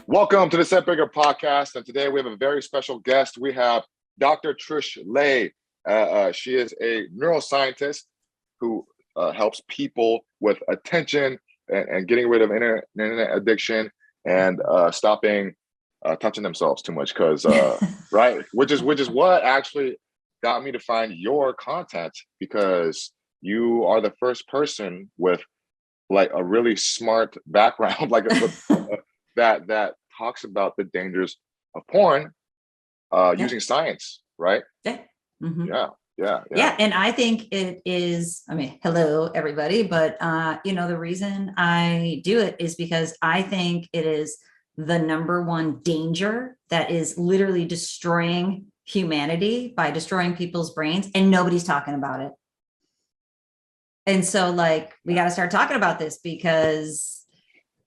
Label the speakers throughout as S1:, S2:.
S1: Welcome to the Setbreaker podcast, and today we have a very special guest. We have Dr. Trish Leigh. She is a neuroscientist who helps people with attention and getting rid of internet addiction and stopping touching themselves too much. Because right, which is what actually got me to find your content, because you are the first person with like a really smart background, like that talks about the dangers of porn using science, right?
S2: Yeah. Mm-hmm.
S1: Yeah.
S2: And I think it is, hello everybody, but the reason I do it is because I think it is the number one danger that is literally destroying humanity by destroying people's brains, and nobody's talking about it. And so we got to start talking about this because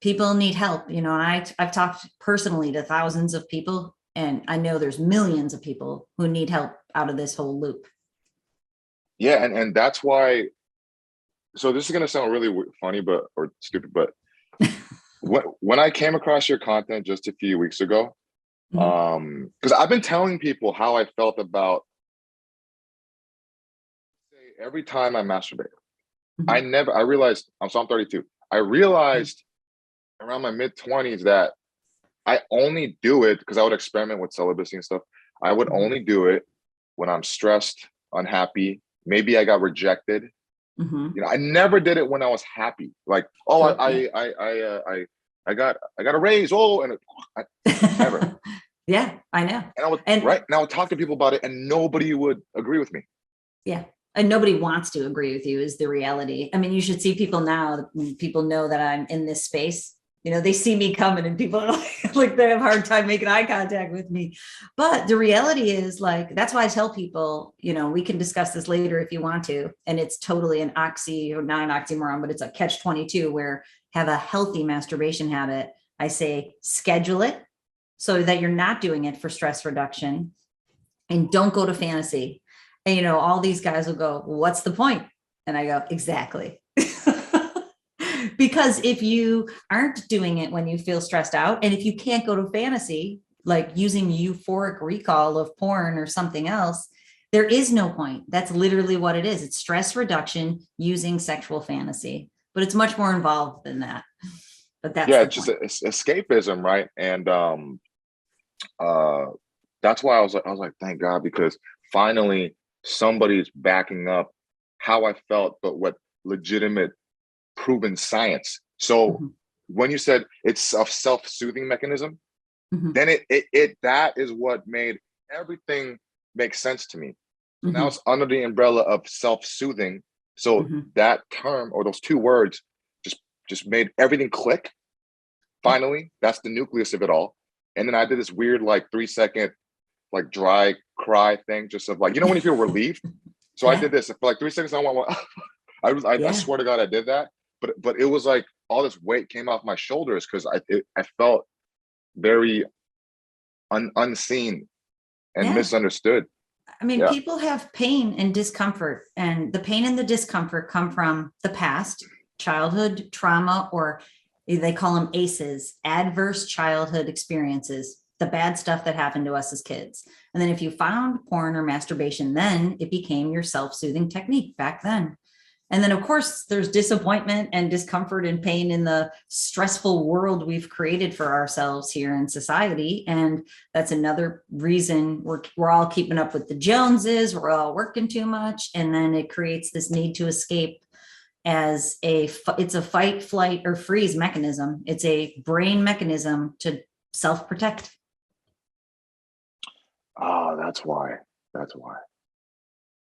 S2: people need help, and I've talked personally to thousands of people, and I know there's millions of people who need help out of this whole loop.
S1: Yeah, and that's why. So this is gonna sound really funny, or stupid, but when I came across your content just a few weeks ago, because I've been telling people how I felt about every time I masturbate. I realized I'm 32. I realized around my mid-20s that I only do it because I would experiment with celibacy and stuff. I would only do it when I'm stressed, unhappy. Maybe I got rejected. I never did it when I was happy. Like, I got a raise. Never.
S2: Yeah, I know.
S1: And I would talk to people about it, and nobody would agree with me.
S2: Yeah. And nobody wants to agree with you is the reality. I mean, you should see people now. People know that I'm in this space. They see me coming and people are like they have a hard time making eye contact with me. But the reality is that's why I tell people, we can discuss this later if you want to. And it's totally not an oxymoron, but it's a catch-22 where have a healthy masturbation habit. I say schedule it so that you're not doing it for stress reduction, and don't go to fantasy. And, all these guys will go, what's the point? And I go, exactly. Because if you aren't doing it when you feel stressed out, and if you can't go to fantasy, like using euphoric recall of porn or something else, there is no point. That's literally what it is. It's stress reduction using sexual fantasy, but it's much more involved than that. But that's
S1: it's just escapism, right? And that's why I was like, thank God, because finally somebody's backing up how I felt, but with legitimate proven science. So when you said it's a self-soothing mechanism, then it that is what made everything make sense to me. So now it's under the umbrella of self-soothing. So that term, or those two words, just made everything click. Finally, that's the nucleus of it all. And then I did this weird 3-second dry cry thing, just of when you feel relieved. So I did this for 3 seconds. I swear to God I did that. But it was like all this weight came off my shoulders because I felt very unseen and misunderstood.
S2: I mean, people have pain and discomfort, and the pain and the discomfort come from the past, childhood trauma, or they call them ACEs, adverse childhood experiences, the bad stuff that happened to us as kids. And then if you found porn or masturbation, then it became your self-soothing technique back then. And then, of course, there's disappointment and discomfort and pain in the stressful world we've created for ourselves here in society. And that's another reason we're all keeping up with the Joneses. We're all working too much. And then it creates this need to escape as it's a fight, flight, or freeze mechanism. It's a brain mechanism to self-protect.
S1: Oh, that's why.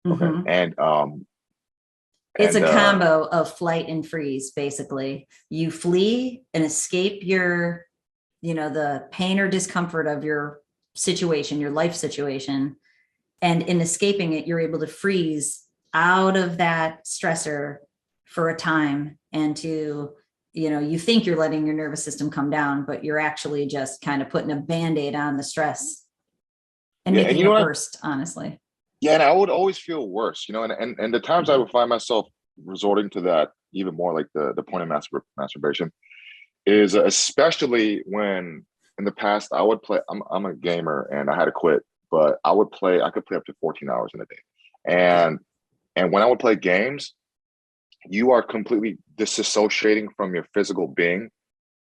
S1: Okay. And
S2: it's a combo of flight and freeze. Basically, you flee and escape your, the pain or discomfort of your situation, your life situation. And in escaping it, you're able to freeze out of that stressor for a time, and to, you think you're letting your nervous system come down, but you're actually just kind of putting a Band-Aid on the stress and making it worse, honestly.
S1: Yeah, and I would always feel worse, and the times I would find myself resorting to that even more, like the point of masturbation, is especially when in the past, I would play. I'm a gamer, and I had to quit, but I could play up to 14 hours in a day, and when I would play games, you are completely disassociating from your physical being,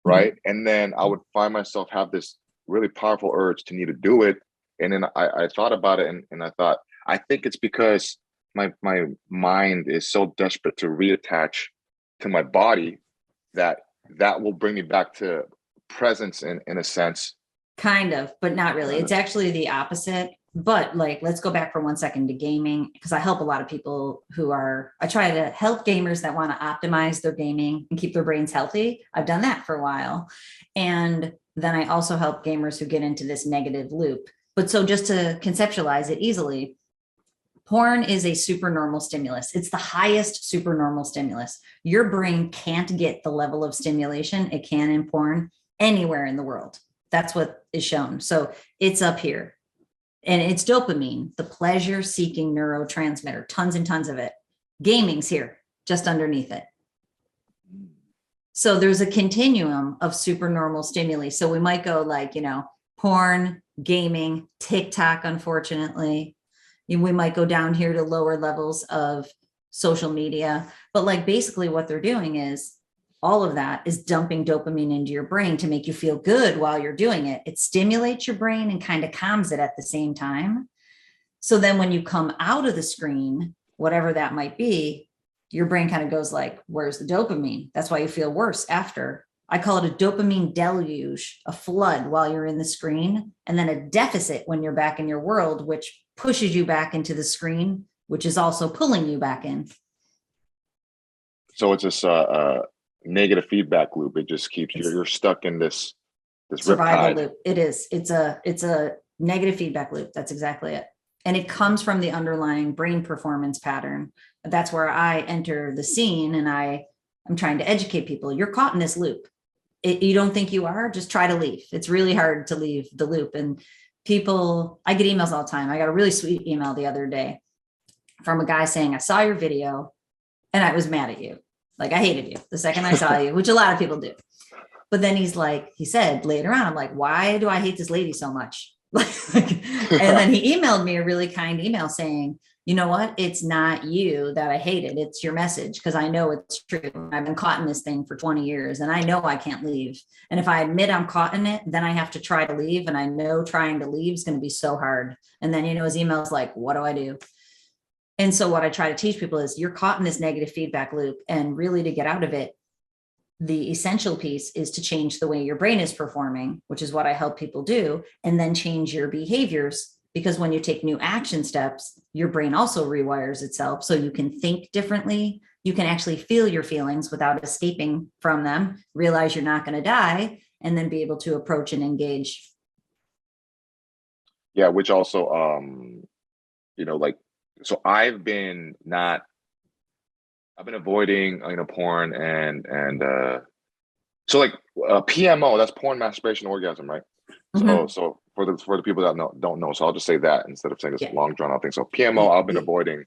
S1: right? And then I would find myself have this really powerful urge to need to do it, and then I thought about it, and I thought, I think it's because my mind is so desperate to reattach to my body that will bring me back to presence in a sense.
S2: Kind of, but not really. It's actually the opposite. But like, let's go back for 1 second to gaming, because I help a lot of people I try to help gamers that want to optimize their gaming and keep their brains healthy. I've done that for a while. And then I also help gamers who get into this negative loop. But so just to conceptualize it easily, porn is a supernormal stimulus. It's the highest supernormal stimulus. Your brain can't get the level of stimulation it can in porn anywhere in the world. That's what is shown. So it's up here. And it's dopamine, the pleasure-seeking neurotransmitter, tons and tons of it. Gaming's here, just underneath it. So there's a continuum of supernormal stimuli. So we might go like, porn, gaming, TikTok, unfortunately. We might go down here to lower levels of social media. But like basically what they're doing is all of that is dumping dopamine into your brain to make you feel good while you're doing it. It stimulates your brain and kind of calms it at the same time. So then when you come out of the screen, whatever that might be, your brain kind of goes like, where's the dopamine? That's why you feel worse after. I call it a dopamine deluge, a flood while you're in the screen, and then a deficit when you're back in your world, which pushes you back into the screen, which is also pulling you back in.
S1: So it's this negative feedback loop. It just keeps you're stuck in this
S2: survival loop. It is. It's a negative feedback loop. That's exactly it. And it comes from the underlying brain performance pattern. That's where I enter the scene, and I'm trying to educate people. You're caught in this loop. You don't think you are? Just try to leave. It's really hard to leave the loop. And people, I get emails all the time. I got a really sweet email the other day from a guy saying, I saw your video and I was mad at you. Like, I hated you the second I saw you, which a lot of people do. But then he said later on, I'm like, why do I hate this lady so much? And then he emailed me a really kind email saying, you know what? It's not you that I hated. It's your message, because I know it's true. I've been caught in this thing for 20 years and I know I can't leave. And if I admit I'm caught in it, then I have to try to leave. And I know trying to leave is going to be so hard. And then, his email's like, what do I do? And so what I try to teach people is you're caught in this negative feedback loop. And really to get out of it, the essential piece is to change the way your brain is performing, which is what I help people do, and then change your behaviors. Because when you take new action steps, your brain also rewires itself. So you can think differently. You can actually feel your feelings without escaping from them, realize you're not going to die, and then be able to approach and engage.
S1: Yeah, which also, so I've been avoiding, porn and so like PMO, that's porn, masturbation, orgasm, right?
S2: Mm-hmm.
S1: So for the people that don't know, so I'll just say that instead of saying this long drawn out thing. So PMO, I've been avoiding,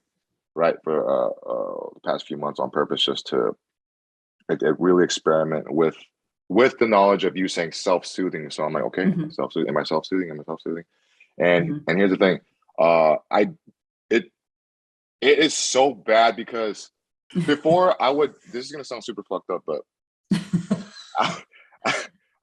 S1: right, for the past few months on purpose, just to really experiment with the knowledge of you saying self-soothing. So I'm like, okay,
S2: Mm-hmm.
S1: self-soothing. Am I self-soothing? And
S2: Mm-hmm.
S1: and here's the thing, it is so bad because before this is gonna sound super fucked up, but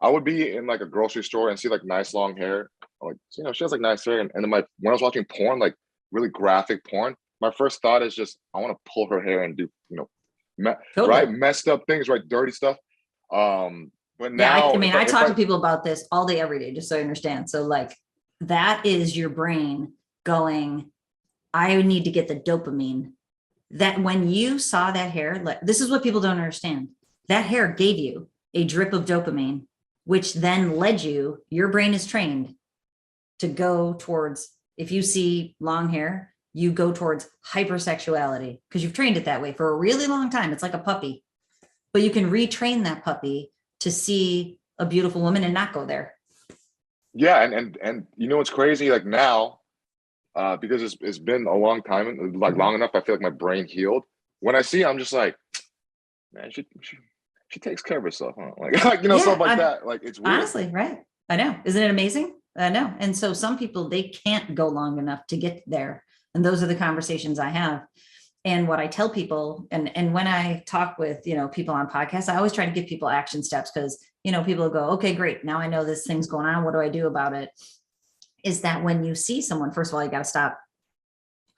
S1: I would be in like a grocery store and see like nice long hair. Like, she has like nice hair. And then when I was watching porn, like really graphic porn, my first thought is just, I want to pull her hair and do,
S2: Totally.
S1: right? Messed up things, right? Dirty stuff. But now,
S2: I talk to people about this all day, every day, just so you understand. So like, that is your brain going, I need to get the dopamine. That when you saw that hair, this is what people don't understand. That hair gave you a drip of dopamine, which then led your brain is trained to go towards, if you see long hair, you go towards hypersexuality because you've trained it that way for a really long time. It's like a puppy, but you can retrain that puppy to see a beautiful woman and not go there.
S1: Yeah. And what's crazy, like now, because it's been a long time, like long enough, I feel like my brain healed. When I see it, I'm just like, man, she takes care of herself, huh? Like stuff like that. Like, it's weird.
S2: Honestly, right? I know. Isn't it amazing? I know. And so some people, they can't go long enough to get there. And those are the conversations I have. And what I tell people, and when I talk with, people on podcasts, I always try to give people action steps because, people go, okay, great. Now I know this thing's going on. What do I do about it? Is that when you see someone, first of all, you got to stop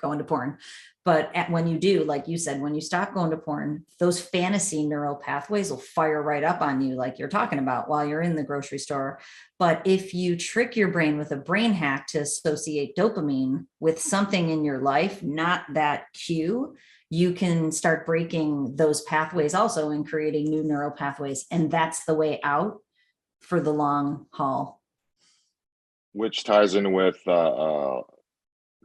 S2: going to porn. But when you do, like you said, when you stop going to porn, those fantasy neural pathways will fire right up on you, like you're talking about while you're in the grocery store. But if you trick your brain with a brain hack to associate dopamine with something in your life, not that cue, you can start breaking those pathways also and creating new neural pathways. And that's the way out for the long haul.
S1: Which ties in with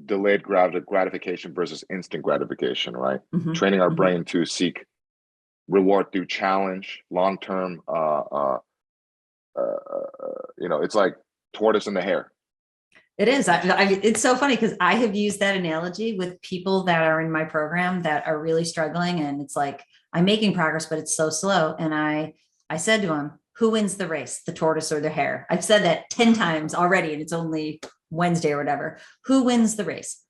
S1: delayed gratification versus instant gratification, right?
S2: Mm-hmm.
S1: Training our
S2: Mm-hmm.
S1: brain to seek reward through challenge, long-term, it's like tortoise and the hare.
S2: It is. It's so funny because I have used that analogy with people that are in my program that are really struggling. And it's like, I'm making progress, but it's so slow. And I said to them, who wins the race, the tortoise or the hare? I've said that 10 times already, and it's only Wednesday or whatever. Who wins the race,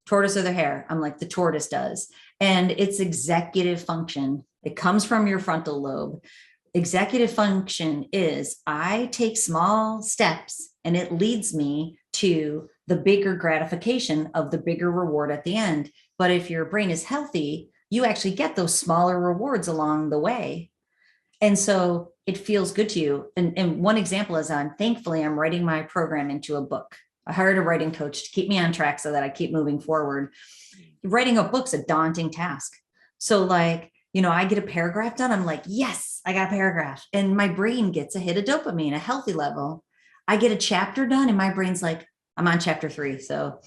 S2: tortoise or the hare? I'm like, the tortoise does. And it's executive function. It comes from your frontal lobe. Executive function is I take small steps and it leads me to the bigger gratification of the bigger reward at the end. But if your brain is healthy, you actually get those smaller rewards along the way. And so it feels good to you. And one example is thankfully, I'm writing my program into a book. I hired a writing coach to keep me on track so that I keep moving forward. Writing a book's a daunting task. So I get a paragraph done. I'm like, yes, I got a paragraph. And my brain gets a hit of dopamine, a healthy level. I get a chapter done and my brain's like, I'm on chapter 3. So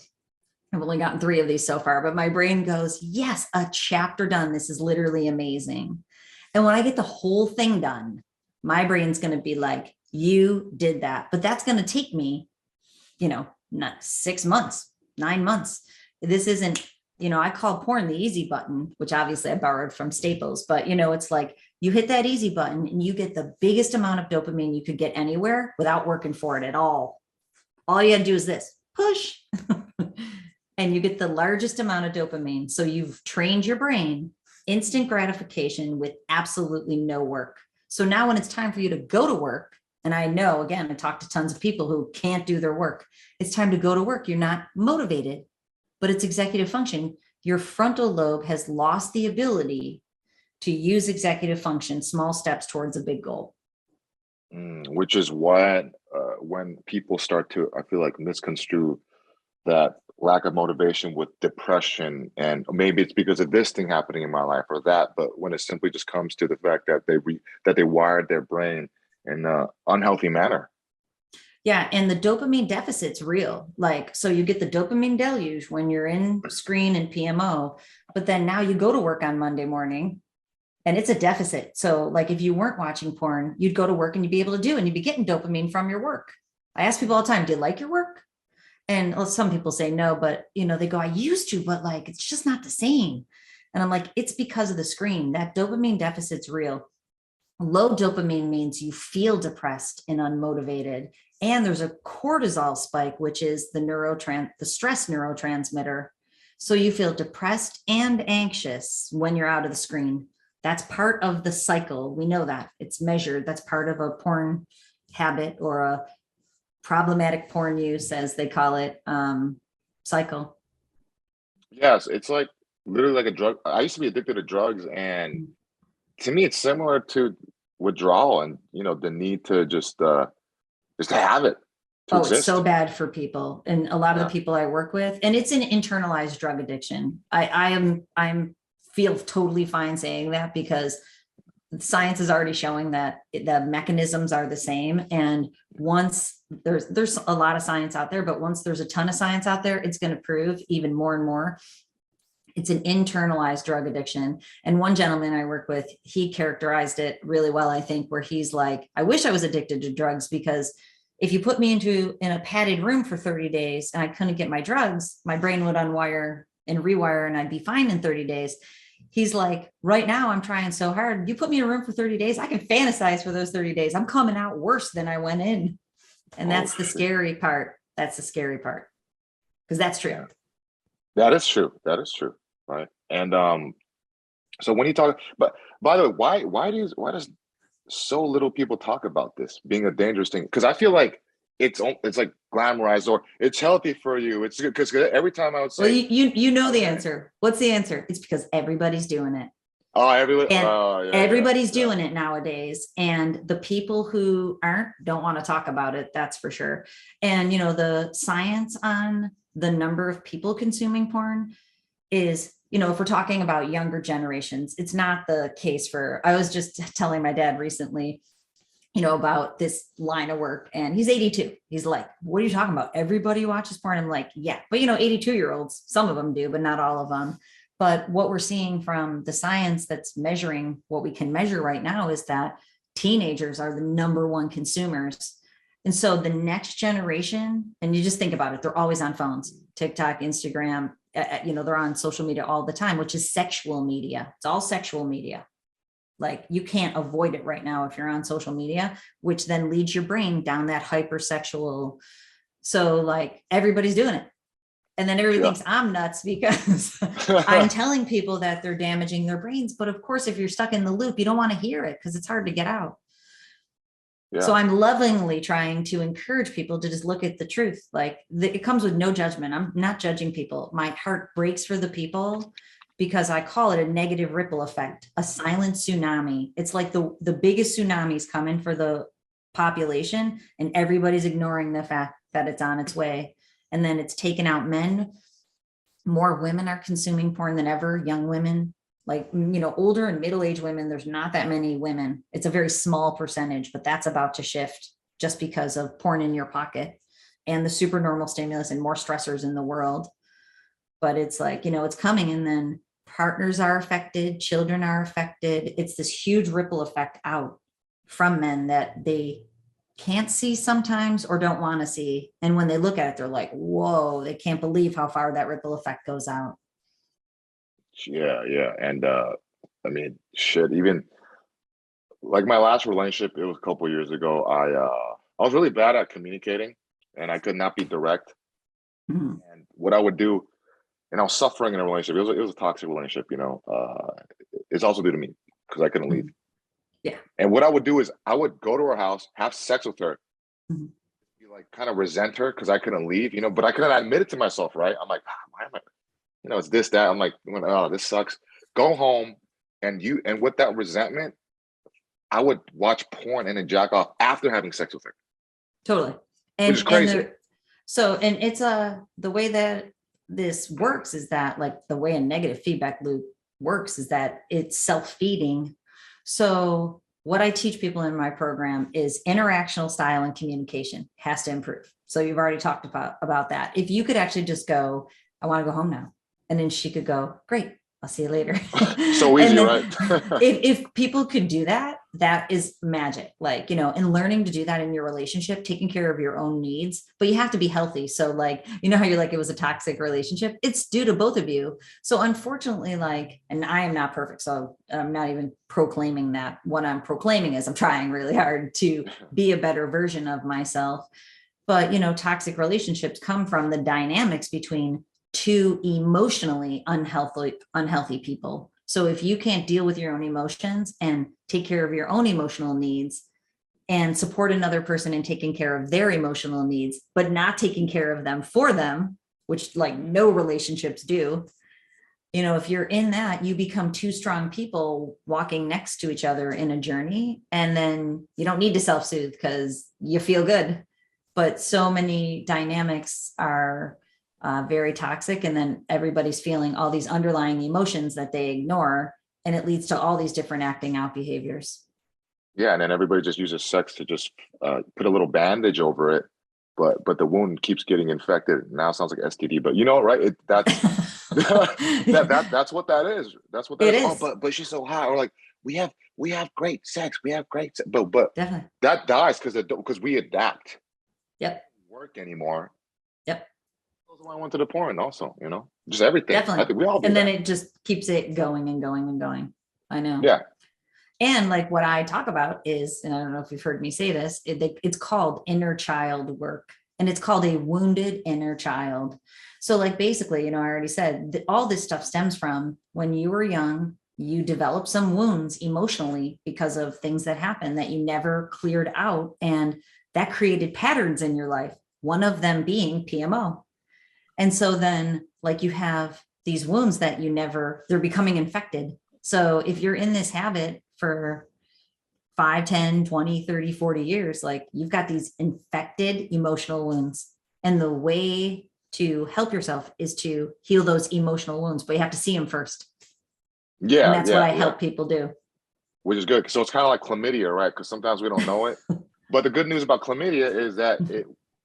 S2: I've only gotten 3 of these so far, but my brain goes, yes, a chapter done. This is literally amazing. And when I get the whole thing done, my brain's going to be like, you did that. But that's going to take me, not 6 months, 9 months. This isn't, I call porn the easy button, which obviously I borrowed from Staples, but it's like you hit that easy button and you get the biggest amount of dopamine you could get anywhere without working for it at all. All you had to do is this, push, and you get the largest amount of dopamine. So you've trained your brain, instant gratification with absolutely no work. So now when it's time for you to go to work, and I know, again, I talk to tons of people who can't do their work. It's time to go to work. You're not motivated, but it's executive function. Your frontal lobe has lost the ability to use executive function, small steps towards a big goal.
S1: Which is what, when people start to, I feel like, misconstrue that lack of motivation with depression, and maybe it's because of this thing happening in my life or that, but when it simply just comes to the fact that they wired their brain in an unhealthy manner.
S2: Yeah. And the dopamine deficit's real. So you get the dopamine deluge when you're in screen and PMO, but then now you go to work on Monday morning and it's a deficit. So if you weren't watching porn, you'd go to work and you'd be able to and you'd be getting dopamine from your work. I ask people all the time, do you like your work? And some people say no, but they go, I used to, but it's just not the same. And I'm like, it's because of the screen. That dopamine deficit's real. Low dopamine means you feel depressed and unmotivated. And there's a cortisol spike, which is the stress neurotransmitter. So you feel depressed and anxious when you're out of the screen. That's part of the cycle. We know that it's measured. That's part of a porn habit or a problematic porn use, as they call it, cycle.
S1: Yes, it's literally like a drug. I used to be addicted to drugs, and to me, it's similar to withdrawal, and the need to just to have it.
S2: Exist. It's so bad for people, and a lot of the people I work with, and it's an internalized drug addiction. I'm feel totally fine saying that because science is already showing that the mechanisms are the same. And once there's a lot of science out there, but once there's a ton of science out there, it's going to prove even more and more. It's an internalized drug addiction. And one gentleman I work with, he characterized it really well, I think, where he's like, I wish I was addicted to drugs because if you put me in a padded room for 30 days and I couldn't get my drugs, my brain would unwire and rewire and I'd be fine in 30 days. He's like, right now I'm trying so hard. You put me in a room for 30 days. I can fantasize for those 30 days. I'm coming out worse than I went in. And that's the scary part. That's the scary part. Because that's true.
S1: Yeah. That is true. That is true. Right. And so when you talk, but by the way, why does so little people talk about this being a dangerous thing? Because I feel like it's like glamorized, or it's healthy for you. It's good because every time I would say,
S2: well, you know the answer. What's the answer? It's because everybody's doing it.
S1: oh, everybody,
S2: And everybody's
S1: yeah.
S2: doing it nowadays. And the people who aren't don't want to talk about it. That's for sure. And, you know, the science on the number of people consuming porn is, you know, if we're talking about younger generations, it's not the case for, I was just telling my dad recently, you know, about this line of work, and he's 82. He's like, what are you talking about? Everybody watches porn. I'm like, yeah, but you know, 82-year-olds, some of them do, but not all of them. But what we're seeing from the science that's measuring what we can measure right now is that teenagers are the number one consumers. And so the next generation, and you just think about it, they're always on phones, TikTok, Instagram, you know, they're on social media all the time, which is sexual media. It's all sexual media. Like you can't avoid it right now if you're on social media, which then leads your brain down that hypersexual. So like everybody's doing it. And then everybody thinks I'm nuts because I'm telling people that they're damaging their brains. But of course, if you're stuck in the loop, you don't want to hear it because it's hard to get out. Yeah. So I'm lovingly trying to encourage people to just look at the truth. Like it comes with no judgment. I'm not judging people. My heart breaks for the people because I call it a negative ripple effect, a silent tsunami. It's like the biggest tsunamis coming for the population and everybody's ignoring the fact that it's on its way. And then it's taken out men. More women are consuming porn than ever, young women. Like, you know, older and middle-aged women, there's not that many women. It's a very small percentage, but that's about to shift just because of porn in your pocket and the supernormal stimulus and more stressors in the world. But it's like, you know, it's coming, and then partners are affected, children are affected. It's this huge ripple effect out from men that they can't see sometimes or don't want to see. And when they look at it, they're like, whoa, they can't believe how far that ripple effect goes out.
S1: Yeah. And I mean, shit, even like my last relationship, it was a couple of years ago. I was really bad at communicating and I could not be direct. Mm-hmm. And what I would do, and I was suffering in a relationship. It was a toxic relationship, you know. It's also due to me because I couldn't leave.
S2: Yeah.
S1: And what I would do is I would go to her house, have sex with her,
S2: mm-hmm.
S1: like kind of resent her because I couldn't leave, you know, but I couldn't admit it to myself, right? I'm like, why am I, you know, it's this, that. I'm like, oh, this sucks. Go home and with that resentment, I would watch porn and then jack off after having sex with her.
S2: Totally.
S1: Which is crazy.
S2: And it's the way that this works is that like the way a negative feedback loop works is that it's self-feeding. So what I teach people in my program is interactional style and communication has to improve. So you've already talked about that. If you could actually just go, I want to go home now. And then she could go, great, I'll see you later.
S1: So easy, right?
S2: if people could do that, that is magic. Like, you know, and learning to do that in your relationship, taking care of your own needs, but you have to be healthy. So like, you know how you're like, it was a toxic relationship. It's due to both of you. So unfortunately, like, and I am not perfect. So I'm not even proclaiming that. What I'm proclaiming is I'm trying really hard to be a better version of myself. But, you know, toxic relationships come from the dynamics between two emotionally unhealthy people. So if you can't deal with your own emotions and take care of your own emotional needs and support another person in taking care of their emotional needs, but not taking care of them for them, which like no relationships do, you know, if you're in that, you become two strong people walking next to each other in a journey. And then you don't need to self-soothe because you feel good. But so many dynamics are very toxic. And then everybody's feeling all these underlying emotions that they ignore. And it leads to all these different acting out behaviors.
S1: Yeah. And then everybody just uses sex to just put a little bandage over it. But the wound keeps getting infected. Now it sounds like STD, but you know, right? That's what that is. That's what that is. Oh, but she's so hot. Or like, we have great sex. We have great sex. But
S2: definitely
S1: that dies because we adapt.
S2: Yep.
S1: It doesn't work anymore.
S2: Yep.
S1: That's why I went to the porn also, you know, just everything.
S2: Definitely.
S1: I think we all do
S2: and
S1: that.
S2: then it just keeps it going and going and going. I know.
S1: Yeah.
S2: And like what I talk about is, and I don't know if you've heard me say this, it's called inner child work, and it's called a wounded inner child. So like basically, I already said that all this stuff stems from when you were young, you developed some wounds emotionally because of things that happened that you never cleared out. And that created patterns in your life, one of them being PMO. And so then like you have these wounds that they're becoming infected. So if you're in this habit for 5, 10, 20, 30, 40 years, like you've got these infected emotional wounds. And the way to help yourself is to heal those emotional wounds, but you have to see them first.
S1: Yeah.
S2: And that's what I help people do.
S1: Which is good. So it's kind of like chlamydia, right? Because sometimes we don't know it. But the good news about chlamydia is that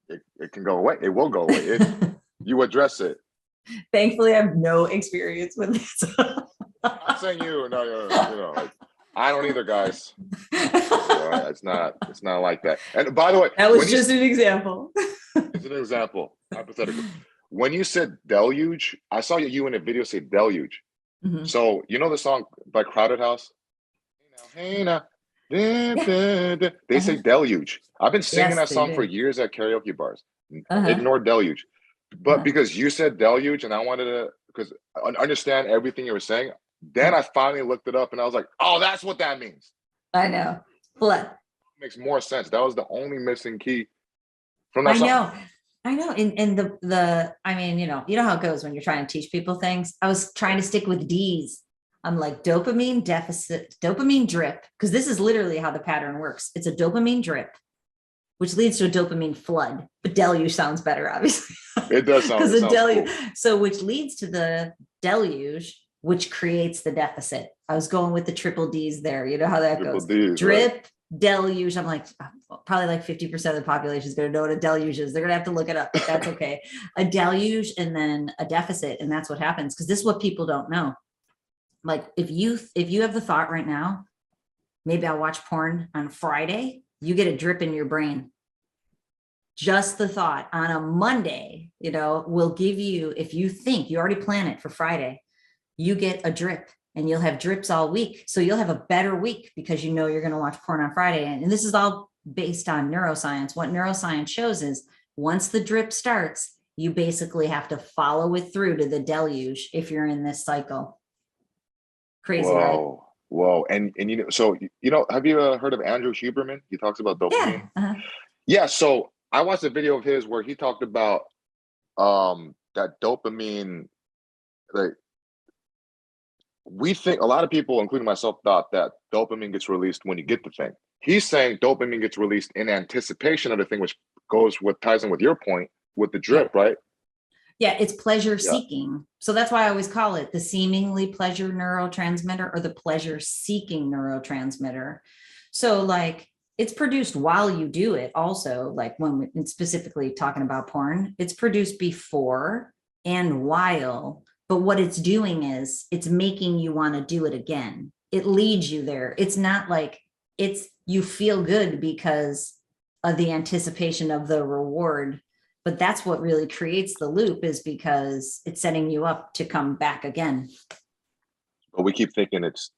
S1: it can go away. It will go away if you address it.
S2: Thankfully, I have no experience with this.
S1: I'm saying like, I don't either, guys. It's not like that. And by the way,
S2: that was just an example.
S1: It's an example, hypothetical. When you said deluge, I saw you in a video say deluge. Mm-hmm. So you know the song by Crowded House? Hey now, they say deluge. I've been singing that song for years at karaoke bars. Ignore deluge. But because you said deluge and I wanted to, because I understand everything you were saying, then I finally looked it up and I was like, oh, that's what that means.
S2: I know. Flood.
S1: Makes more sense. That was the only missing key from that song.
S2: I know. And the I mean, you know how it goes when you're trying to teach people things. I was trying to stick with D's. I'm like dopamine deficit, dopamine drip, because this is literally how the pattern works. It's a dopamine drip, which leads to a dopamine flood. But deluge sounds better, obviously.
S1: It does sound because a deluge.
S2: Cool. So which leads to the deluge, which creates the deficit. I was going with the triple D's there. You know how that goes.
S1: D's,
S2: drip,
S1: right?
S2: Deluge. I'm like, probably like 50% of the population is going to know what a deluge is. They're going to have to look it up, but that's okay. A deluge and then a deficit. And that's what happens. Because this is what people don't know. Like if you have the thought right now, maybe I'll watch porn on Friday, you get a drip in your brain. Just the thought on a Monday, will give you, if you think you already plan it for Friday, you get a drip and you'll have drips all week. So you'll have a better week because you're going to watch porn on Friday. And this is all based on neuroscience. What neuroscience shows is once the drip starts, you basically have to follow it through to the deluge if you're in this cycle. Crazy, right?
S1: Whoa. And have you heard of Andrew Huberman? He talks about dopamine.
S2: Yeah.
S1: Yeah. So I watched a video of his where he talked about that dopamine. Like we think a lot of people, including myself, thought that dopamine gets released when you get the thing. He's saying dopamine gets released in anticipation of the thing, which ties in with your point with the drip, right?
S2: Yeah, it's pleasure seeking. So that's why I always call it the seemingly pleasure neurotransmitter or the pleasure seeking neurotransmitter. So like it's produced while you do it also, like when it's specifically talking about porn, it's produced before and while, but what it's doing is it's making you want to do it again. It leads you there. It's not like you feel good because of the anticipation of the reward. But that's what really creates the loop is because it's setting you up to come back again.
S1: But we keep thinking it's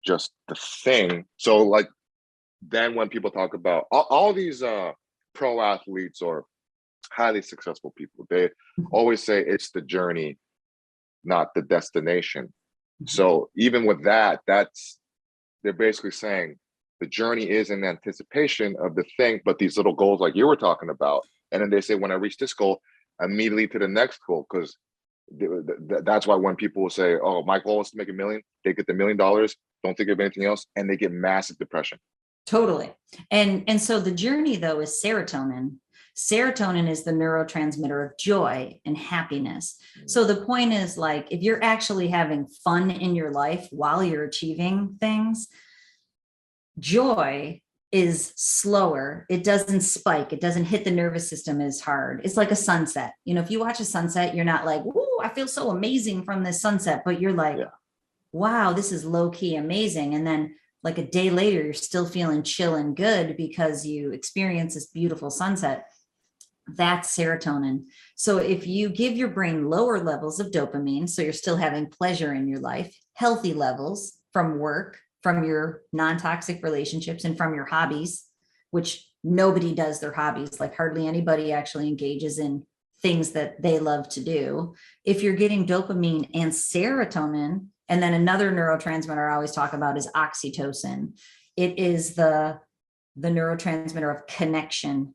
S1: just the thing. So like then when people talk about all these pro athletes or highly successful people, they always say it's the journey, not the destination. Mm-hmm. So even with that, they're basically saying the journey is in anticipation of the thing, but these little goals like you were talking about. And then they say, when I reach this goal, immediately to the next goal, because that's why when people will say, oh, my goal is to make $1 million, they get the $1 million, don't think of anything else, and they get massive depression.
S2: Totally. And so the journey, though, is serotonin. Serotonin is the neurotransmitter of joy and happiness. So the point is, like, if you're actually having fun in your life while you're achieving things, joy is slower. It doesn't spike. It doesn't hit the nervous system as hard. It's like a sunset. If you watch a sunset, you're not like, "Ooh, I feel so amazing from this sunset," but you're like, wow, this is low key amazing. And then like a day later, you're still feeling chill and good because you experience this beautiful sunset. That's serotonin. So if you give your brain lower levels of dopamine, so you're still having pleasure in your life, healthy levels from work, from your non-toxic relationships and from your hobbies, which nobody does their hobbies. Like hardly anybody actually engages in things that they love to do. If you're getting dopamine and serotonin, and then another neurotransmitter I always talk about is oxytocin. It is the neurotransmitter of connection.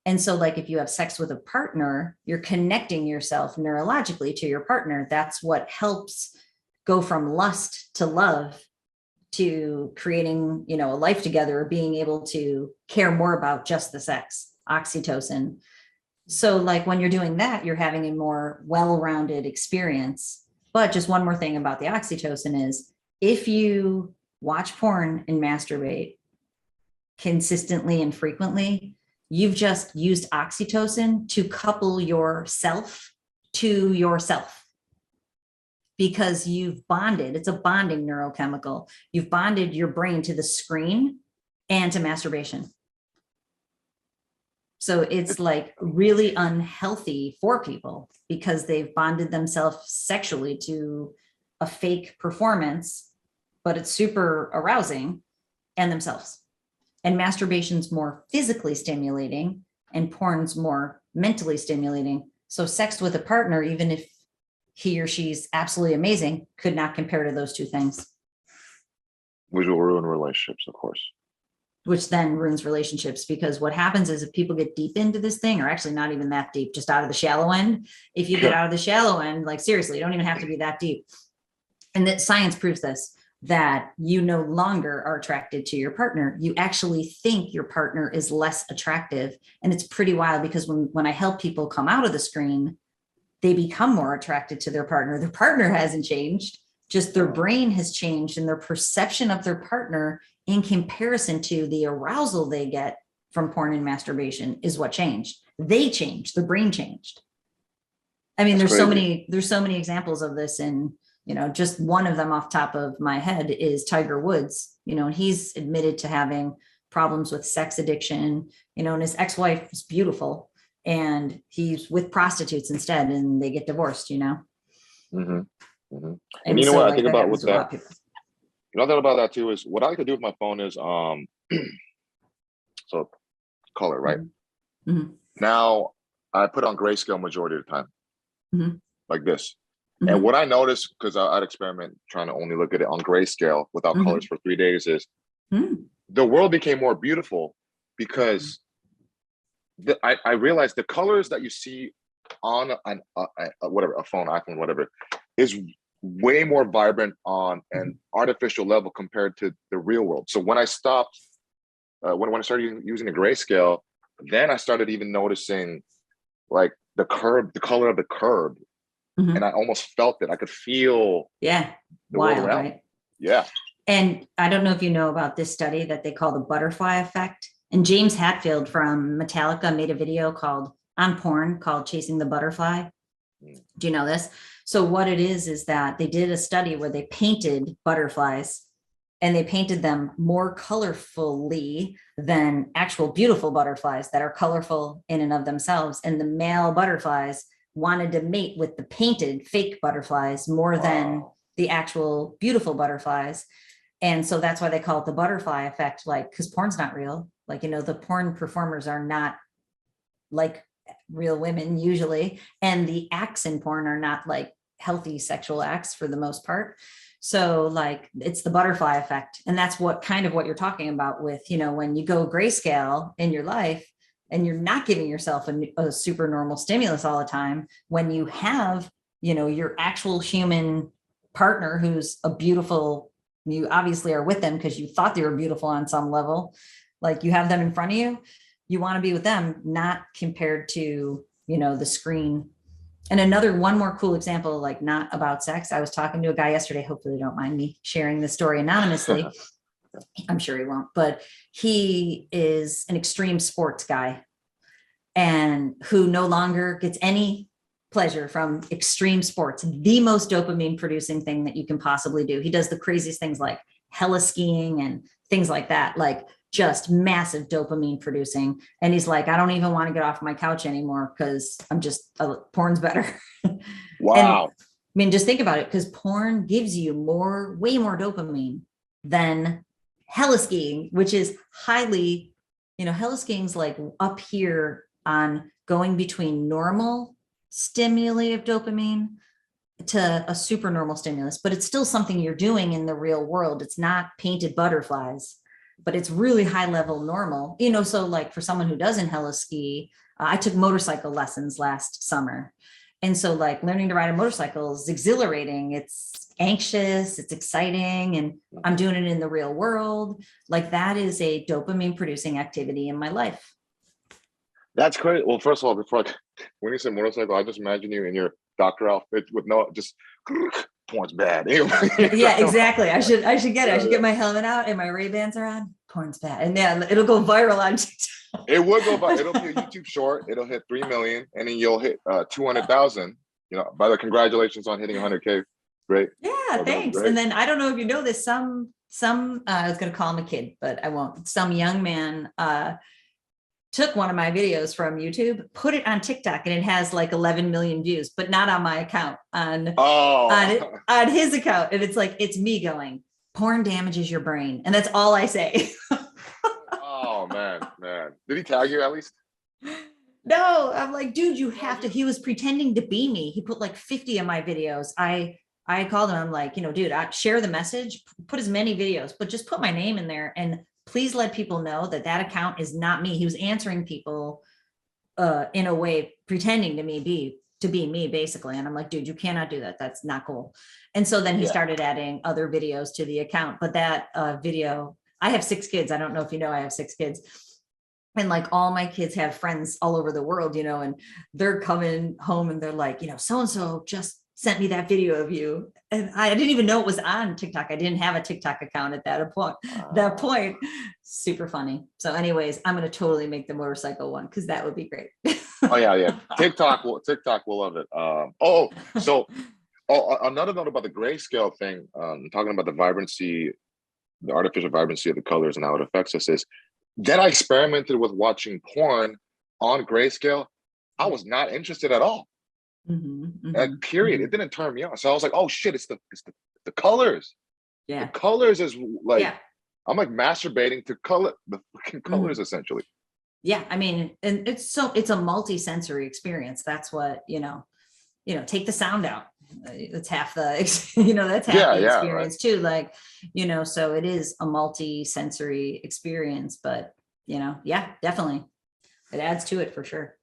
S2: And so like if you have sex with a partner, you're connecting yourself neurologically to your partner. That's what helps go from lust to love to creating, a life together, or being able to care more about just the sex, oxytocin. So like when you're doing that, you're having a more well-rounded experience. But just one more thing about the oxytocin is if you watch porn and masturbate consistently and frequently, you've just used oxytocin to couple yourself to yourself, because you've bonded. It's a bonding neurochemical. You've bonded your brain to the screen and to masturbation. So it's like really unhealthy for people because they've bonded themselves sexually to a fake performance, but it's super arousing, and themselves. And masturbation's more physically stimulating and porn's more mentally stimulating. So sex with a partner, even if he or she's absolutely amazing, could not compare to those two things.
S1: Which will ruin relationships, of course.
S2: Which then ruins relationships, because what happens is if people get deep into this thing, or actually not even that deep, just out of the shallow end, if you get out of the shallow end, like seriously, you don't even have to be that deep. And that science proves this, that you no longer are attracted to your partner. You actually think your partner is less attractive. And it's pretty wild, because when I help people come out of the screen, they become more attracted to their partner. Their partner hasn't changed, just their brain has changed, and their perception of their partner in comparison to the arousal they get from porn and masturbation is what changed. They changed, the brain changed. I mean, there's so many examples of this, and just one of them off top of my head is Tiger Woods. And he's admitted to having problems with sex addiction, and his ex-wife is beautiful, and he's with prostitutes instead, and they get divorced.
S1: Mm-hmm. Mm-hmm.
S2: And
S1: you know
S2: so,
S1: what I
S2: like,
S1: think
S2: that
S1: about
S2: happens
S1: with
S2: to a lot
S1: that?
S2: of people.
S1: Thought about that too is what I like to do with my phone is so color, right?
S2: Mm-hmm.
S1: Now I put on grayscale majority of the time,
S2: Mm-hmm.
S1: like this.
S2: Mm-hmm.
S1: And what I noticed, because I'd experiment trying to only look at it on grayscale without
S2: Mm-hmm.
S1: colors for 3 days, is
S2: Mm-hmm.
S1: the world became more beautiful, because I realized the colors that you see on a phone, iPhone, whatever, is way more vibrant on an artificial level compared to the real world. So when I stopped, when I started using the grayscale, then I started even noticing like the color of the curb,
S2: Mm-hmm.
S1: and I almost felt it. I could feel the world
S2: wild,
S1: around.
S2: right?
S1: Yeah.
S2: And I don't know if you know about this study that they call the butterfly effect. And James Hetfield from Metallica made a video on porn called Chasing the Butterfly. Do you know this? So what it is that they did a study where they painted butterflies, and they painted them more colorfully than actual beautiful butterflies that are colorful in and of themselves. And the male butterflies wanted to mate with the painted fake butterflies more than the actual beautiful butterflies. And so that's why they call it the butterfly effect, like, because porn's not real. Like, the porn performers are not like real women usually. And the acts in porn are not like healthy sexual acts for the most part. So like, it's the butterfly effect. And that's what you're talking about with, when you go grayscale in your life and you're not giving yourself a supernormal stimulus all the time, when you have, your actual human partner who's a beautiful, you obviously are with them because you thought they were beautiful on some level, like you have them in front of you, you want to be with them, not compared to, the screen. And one more cool example, like not about sex. I was talking to a guy yesterday, hopefully they don't mind me sharing this story anonymously. I'm sure he won't, but he is an extreme sports guy, and who no longer gets any pleasure from extreme sports, the most dopamine producing thing that you can possibly do. He does the craziest things like hella skiing and things like that, like just massive dopamine producing. And he's like, I don't even want to get off my couch anymore because porn's better.
S1: Wow.
S2: And, just think about it, because porn gives you way more dopamine then heliskiing, which is highly, heliskiing's like up here on going between normal stimuli of dopamine to a supernormal stimulus, but it's still something you're doing in the real world. It's not painted butterflies, but it's really high level normal, so like for someone who doesn't heliski, I took motorcycle lessons last summer. And so like learning to ride a motorcycle is exhilarating. It's anxious, it's exciting, and I'm doing it in the real world. Like that is a dopamine producing activity in my life.
S1: That's great. Well, first of all, when you say motorcycle, I just imagine you in your doctor outfit with just porn's bad.
S2: Yeah, exactly. I should get it. I should get my helmet out and my Ray-Bans are on. Porn's bad. And yeah, it'll go viral on TikTok.
S1: It would go viral. It'll be a YouTube short. It'll hit 3 million and then you'll hit 200,000. By the congratulations on hitting 100K. Great.
S2: Yeah, thanks. Great. And then I don't know if you know this, some I was going to call him a kid, but I won't. Some young man took one of my videos from YouTube, put it on TikTok, and it has like 11 million views, but not on my account, on his account. And it's like, it's me going, porn damages your brain. And that's all I say.
S1: Oh, man. Did he tag you at least?
S2: No, I'm like, dude, you have to. He was pretending to be me. He put like 50 of my videos. I called him. I'm like, dude, share the message, put as many videos, but just put my name in there. And please let people know that account is not me. He was answering people in a way, pretending to be me, basically. And I'm like, dude, you cannot do that. That's not cool. And so then he started adding other videos to the account. But that video, I have 6 kids. I don't know if you know, I have 6 kids. And like all my kids have friends all over the world, and they're coming home and they're like, so-and-so just sent me that video of you. And I didn't even know it was on TikTok. I didn't have a TikTok account at that point. Super funny. So anyways, I'm going to totally make the motorcycle one, because that would be great.
S1: Oh yeah. TikTok will love it. Another note about the grayscale thing, talking about the artificial vibrancy of the colors and how it affects us is, then I experimented with watching porn on grayscale. I was not interested at all. Period. It didn't turn me on. So I was like, oh shit, it's the colors. Yeah. The colors is like, I'm like masturbating to the fucking colors essentially.
S2: Yeah. I mean, and it's a multi-sensory experience. That's what, take the sound out. That's half the, that's half the experience too. Like, so it is a multi-sensory experience, but definitely it adds to it for sure.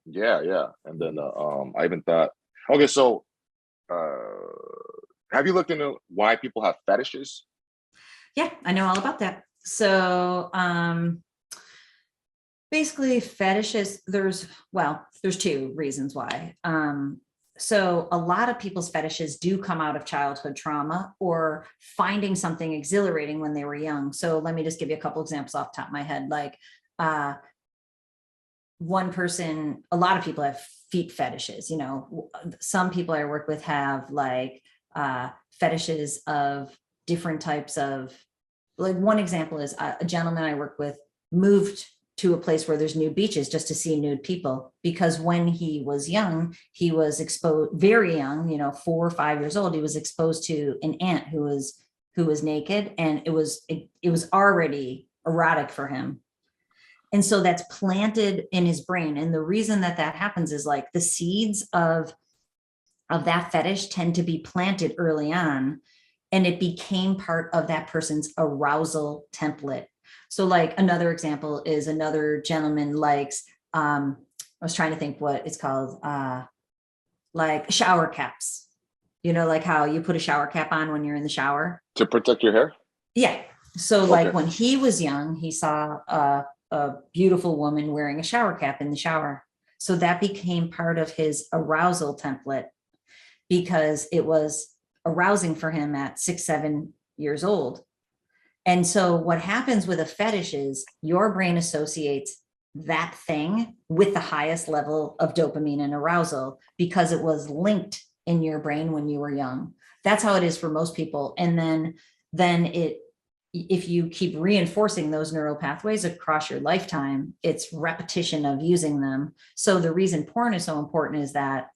S1: Yeah. And then I even thought, okay, so have you looked into why people have fetishes?
S2: Yeah, I know all about that. So basically fetishes, there's 2 reasons why. So a lot of people's fetishes do come out of childhood trauma or finding something exhilarating when they were young. So let me just give you a couple examples off the top of my head. Like one person, a lot of people have feet fetishes. Some people I work with have like fetishes of different types of, like one example is a gentleman I work with moved to a place where there's nude beaches just to see nude people, because when he was young, he was exposed, very young, 4 or 5 years old, he was exposed to an aunt who was naked, and it was already erotic for him. And so that's planted in his brain. And the reason that happens is like the seeds of that fetish tend to be planted early on, and it became part of that person's arousal template. So like another example is another gentleman likes, I was trying to think what it's called, like shower caps, like how you put a shower cap on when you're in the shower.
S1: To protect your hair?
S2: Yeah. So like when he was young, he saw a beautiful woman wearing a shower cap in the shower. So that became part of his arousal template, because it was arousing for him at 6, 7 years old. And so what happens with a fetish is your brain associates that thing with the highest level of dopamine and arousal, because it was linked in your brain when you were young. That's how it is for most people. And then if you keep reinforcing those neural pathways across your lifetime, it's repetition of using them. So the reason porn is so important is that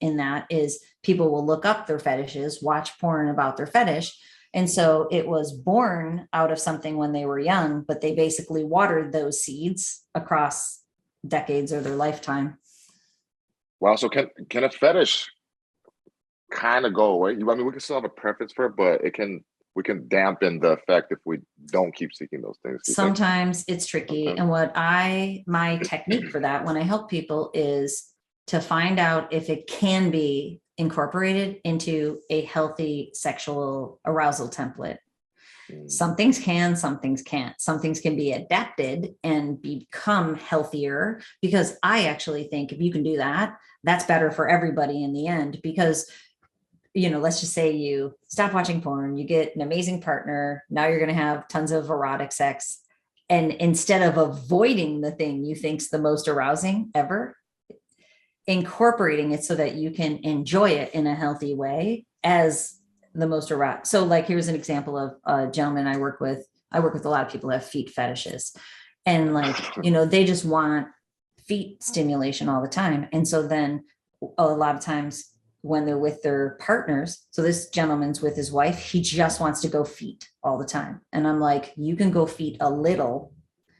S2: people will look up their fetishes, watch porn about their fetish, And so it was born out of something when they were young, but they basically watered those seeds across decades or their lifetime.
S1: Wow. So can a fetish kind of go away? I mean, we can still have a preference for it, but we can dampen the effect if we don't keep seeking those things.
S2: Sometimes it's tricky.
S1: Okay.
S2: And my technique for that when I help people is to find out if it can be incorporated into a healthy sexual arousal template. Some things can, some things can't. Some things can be adapted and become healthier, because I actually think if you can do that, that's better for everybody in the end. Because, let's just say you stop watching porn, you get an amazing partner. Now you're going to have tons of erotic sex. And instead of avoiding the thing you think's the most arousing ever, incorporating it so that you can enjoy it in a healthy way as the most erotic. So like, here's an example of a gentleman I work with. I work with a lot of people who have feet fetishes, and they just want feet stimulation all the time. And so then a lot of times when they're with their partners, so this gentleman's with his wife, he just wants to go feet all the time. And I'm like, you can go feet a little.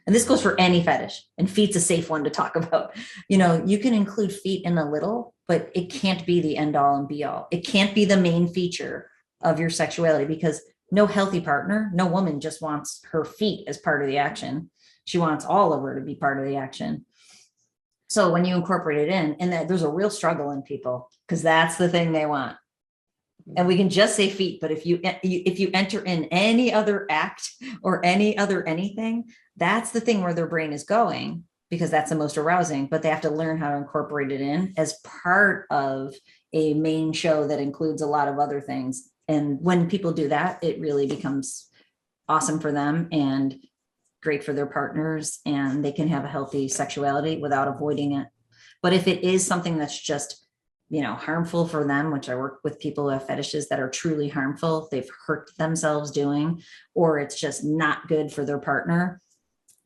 S2: And this goes for any fetish, and feet's a safe one to talk about. You can include feet in a little, but it can't be the end all and be all. It can't be the main feature of your sexuality, because no healthy partner, no woman just wants her feet as part of the action. She wants all of her to be part of the action. So when you incorporate it in, and that there's a real struggle in people, because that's the thing they want. And we can just say feet, but if you enter in any other act or any other anything, that's the thing where their brain is going, because that's the most arousing. But they have to learn how to incorporate it in as part of a main show that includes a lot of other things. And when people do that, it really becomes awesome for them and great for their partners, and they can have a healthy sexuality without avoiding it. But if it is something that's just harmful for them, which I work with people who have fetishes that are truly harmful, they've hurt themselves doing, or it's just not good for their partner,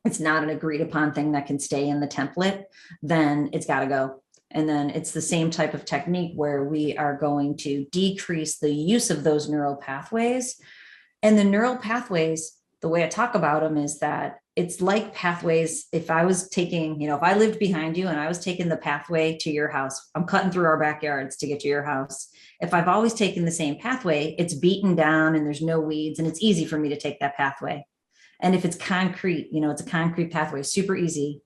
S2: it's not an agreed upon thing that can stay in the template, then it's got to go. And then it's the same type of technique where we are going to decrease the use of those neural pathways. And the neural pathways, the way I talk about them is that it's like pathways. If I was taking, if I lived behind you and I was taking the pathway to your house, I'm cutting through our backyards to get to your house. If I've always taken the same pathway, it's beaten down and there's no weeds, and it's easy for me to take that pathway. And if it's concrete, it's a concrete pathway, super easy.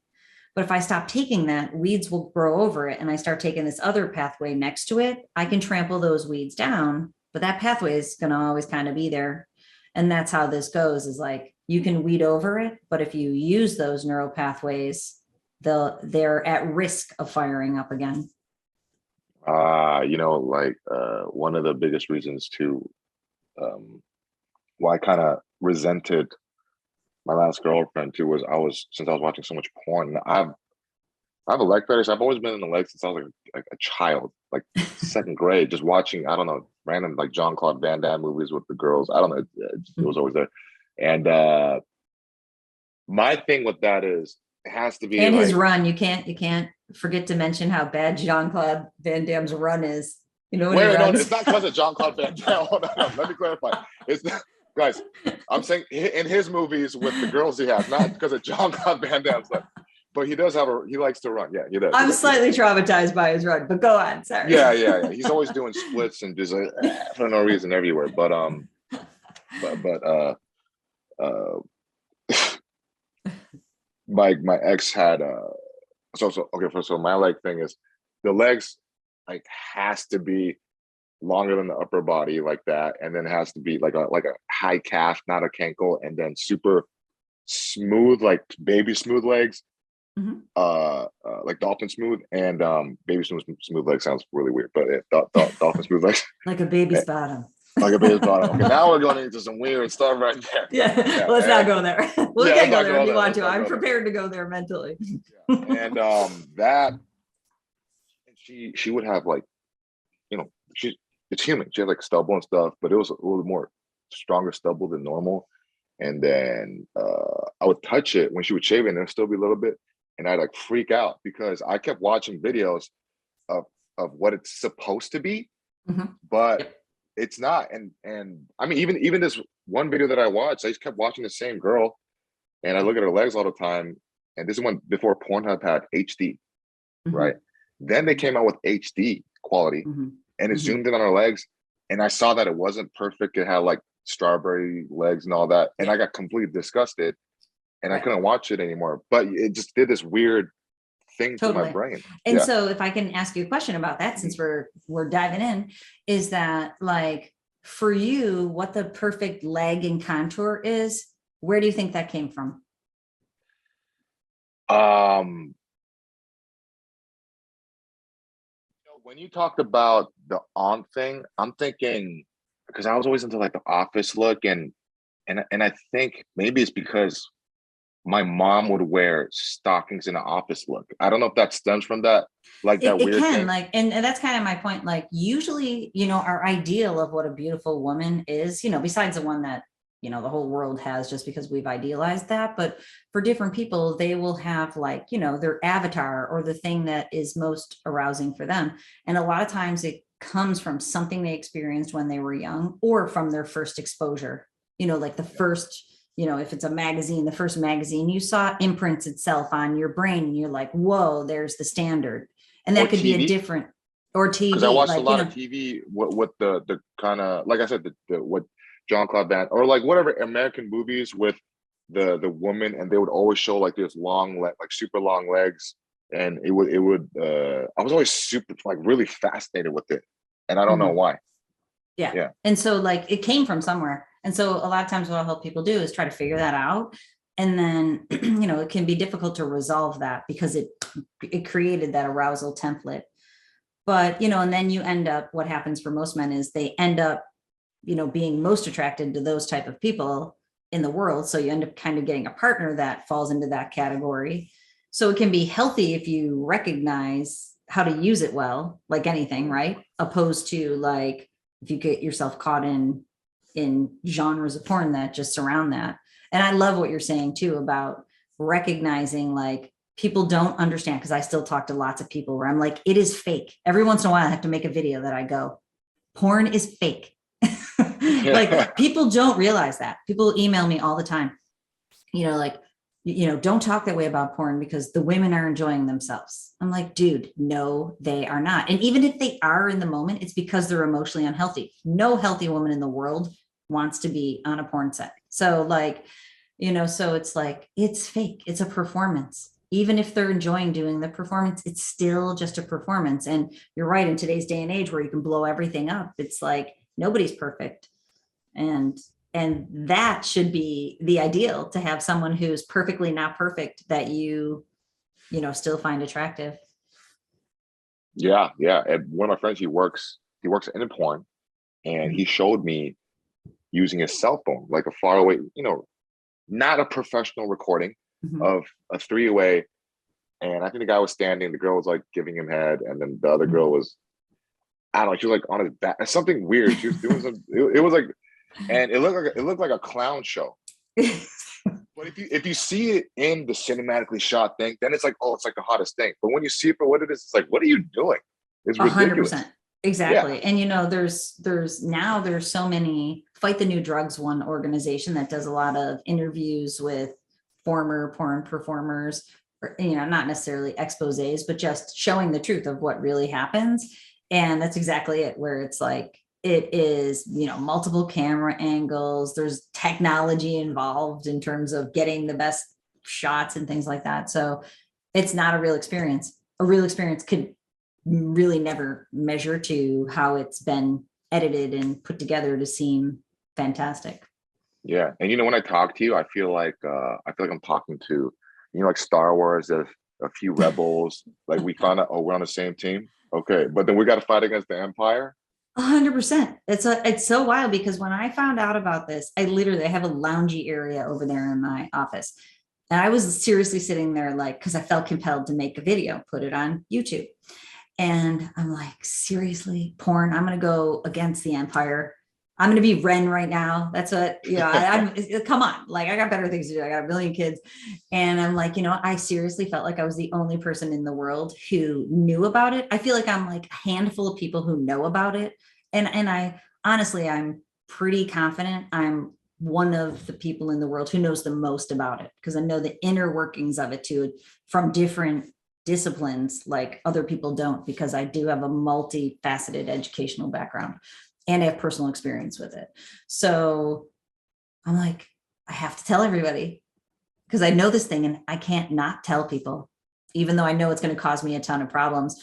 S2: But if I stop taking that, weeds will grow over it, and I start taking this other pathway next to it, I can trample those weeds down, but that pathway is going to always kind of be there. And that's how this goes, is like, you can weed over it, but if you use those neural pathways, they're at risk of firing up again.
S1: One of the biggest reasons too, why I kind of resented my last girlfriend too, was since I was watching so much porn. I have a leg fetish. I've always been in the leg since I was like a child, like second grade, just watching, I don't know, random like Jean-Claude Van Damme movies with the girls. I don't know, it was always there. And my thing with that is, it has to be,
S2: and his run. You can't forget to mention how bad Jean-Claude Van Damme's run is. No,
S1: it's not because of Jean-Claude Van Damme. Hold on, let me clarify. It's not, guys, I'm saying in his movies with the girls he has, not because of Jean-Claude Van Damme's stuff. But he does he likes to run. Yeah, he does.
S2: I'm slightly traumatized by his run, but go on. Sorry.
S1: Yeah. He's always doing splits and just for no reason everywhere. But my ex had so my leg thing is, the legs like has to be longer than the upper body like that, and then has to be like a high calf, not a cankle, and then super smooth, like baby smooth legs. Like dolphin smooth, and baby smooth legs sounds really weird, but dolphin smooth legs
S2: like a baby's bottom.
S1: Like a baby's bottom. Okay, now we're going into some weird stuff right there.
S2: Yeah, let's not go there. We can go there if you want to. I'm prepared to go there mentally.
S1: And that, she would have like, it's human. She had like stubble and stuff, but it was a little more stronger stubble than normal. And then I would touch it when she would shave it, and there'd still be a little bit, and I'd like freak out because I kept watching videos of what it's supposed to be, but it's not. And I mean, even this one video that I watched, I just kept watching the same girl, and I look at her legs all the time. And this is when before Pornhub had HD, right? Then they came out with HD quality, and it zoomed in on her legs, and I saw that it wasn't perfect. It had like strawberry legs and all that, and I got completely disgusted, and I couldn't watch it anymore. But it just did this weird thing to my brain.
S2: And so if I can ask you a question about that, since we're diving in, is that like for you, what the perfect leg and contour is, where do you think that came from?
S1: When you talked about the on thing, I'm thinking, because I was always into like the office look, and I think maybe it's because my mom would wear stockings in the office look. I don't know if that stems from that, like that weird thing.
S2: Like, and that's kind of my point. Like usually, you know, our ideal of what a beautiful woman is, you know, besides the one that, you know, the whole world has just because we've idealized that, but for different people, they will have like, you know, their avatar or the thing that is most arousing for them. And a lot of times it comes from something they experienced when they were young or from their first exposure, you know, like the first, you know, if it's a magazine, the first magazine you saw imprints itself on your brain and you're like, whoa, there's the standard. And that could be a different, or TV.
S1: Because I watched like, a lot of TV with the kind of, like I said, the what Jean-Claude Van, or like whatever American movies with the woman, and they would always show like this long leg, like super long legs. And it would I was always super like really fascinated with it. And I don't know why.
S2: Yeah. And so like it came from somewhere. And so a lot of times what I'll help people do is try to figure that out. And then, you know, it can be difficult to resolve that because it created that arousal template. But, you know, and then you end up, what happens for most men is they end up, you know, being most attracted to those type of people in the world. So you end up kind of getting a partner that falls into that category. So it can be healthy if you recognize how to use it well, like anything, right? Opposed to like, if you get yourself caught in genres of porn that just surround that. And I love what you're saying too about recognizing like people don't understand, because I still talk to lots of people where I'm like, it is fake. Every once in a while I have to make a video that I go, porn is fake. Like people don't realize that. People email me all the time, you know, like, you know, don't talk that way about porn because the women are enjoying themselves. I'm like, dude, no, they are not. And even if they are in the moment, it's because they're emotionally unhealthy. No healthy woman in the world wants to be on a porn set. So like, you know, so it's like, it's fake. It's a performance. Even if they're enjoying doing the performance, it's still just a performance. And you're right, in today's day and age where you can blow everything up, it's like nobody's perfect. And that should be the ideal, to have someone who's perfectly not perfect that you know, still find attractive.
S1: Yeah. And one of my friends, he works in porn, and he showed me using his cell phone, like a far away, you know, not a professional recording of a 3-way. And I think the guy was standing, the girl was like giving him head, and then the other girl was, I don't know, she was like on his back, something weird. She was doing some, it was like, and it looked like a clown show. But if you see it in the cinematically shot thing, then it's like, oh, it's like the hottest thing. But when you see it for what it is, it's like, what are you doing? It's ridiculous.
S2: 100%. Exactly. Yeah. And you know, there's so many, Fight the New Drugs, one organization that does a lot of interviews with former porn performers, or, you know, not necessarily exposés, but just showing the truth of what really happens. And that's exactly it, where it's like, it is, you know, multiple camera angles. There's technology involved in terms of getting the best shots and things like that. So it's not a real experience. A real experience could really never measure to how it's been edited and put together to seem fantastic.
S1: Yeah. And you know, when I talk to you, I feel like I'm talking to, you know, like Star Wars, a few rebels, like we found out, oh, we're on the same team. Okay. But then we got to fight against the Empire.
S2: 100%. It's so wild, because when I found out about this, I have a loungy area over there in my office. And I was seriously sitting there like, because I felt compelled to make a video, put it on YouTube. And I'm like, seriously, porn, I'm going to go against the Empire. I'm going to be Ren right now. That's what, you know, I'm come on, like I got better things to do. I got a million kids. And I'm like, you know, I seriously felt like I was the only person in the world who knew about it. I feel like I'm like a handful of people who know about it. And I honestly, I'm pretty confident I'm one of the people in the world who knows the most about it, because I know the inner workings of it too, from different disciplines like other people don't, because I do have a multifaceted educational background and I have personal experience with it. So I'm like, I have to tell everybody because I know this thing and I can't not tell people, even though I know it's going to cause me a ton of problems.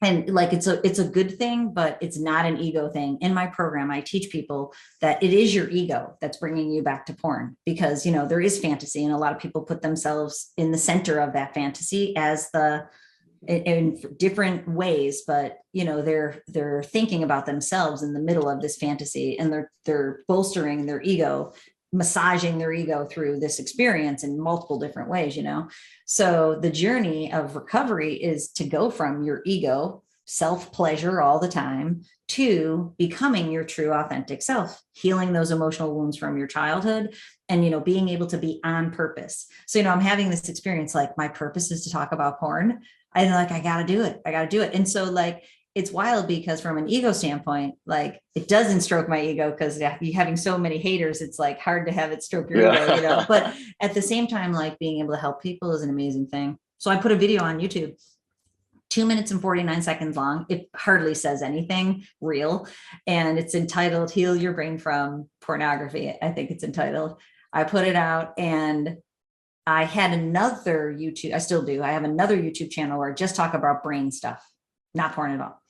S2: And like, it's a good thing, but it's not an ego thing. In my program, I teach people that it is your ego that's bringing you back to porn, because, you know, there is fantasy and a lot of people put themselves in the center of that fantasy as in different ways, but you know, they're thinking about themselves in the middle of this fantasy, and they're bolstering their ego, massaging their ego through this experience in multiple different ways, you know. So the journey of recovery is to go from your ego, self-pleasure all the time, to becoming your true authentic self, healing those emotional wounds from your childhood, and, you know, being able to be on purpose. So, you know, I'm having this experience, like my purpose is to talk about porn. I'm like, I got to do it. I got to do it. And so like, it's wild because from an ego standpoint, like it doesn't stroke my ego, because you having so many haters, it's like hard to have it stroke your ego, you know, but at the same time, like being able to help people is an amazing thing. So I put a video on YouTube, 2 minutes and 49 seconds long. It hardly says anything real. And it's entitled Heal Your Brain from Pornography. I think it's entitled. I put it out, and I had another YouTube, I still do. I have another YouTube channel where I just talk about brain stuff, not porn at all.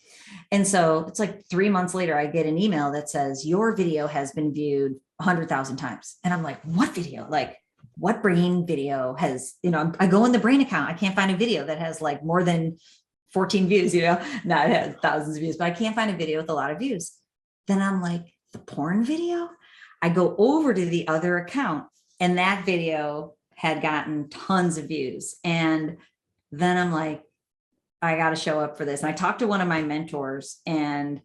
S2: And so it's like 3 months later, I get an email that says, your video has been viewed 100,000 times. And I'm like, what video? Like, what brain video has, you know, I go in the brain account. I can't find a video that has like more than 14 views, you know, no, it has thousands of views, but I can't find a video with a lot of views. Then I'm like, the porn video? I go over to the other account, and that video had gotten tons of views. And then I'm like, I got to show up for this. And I talked to one of my mentors, and,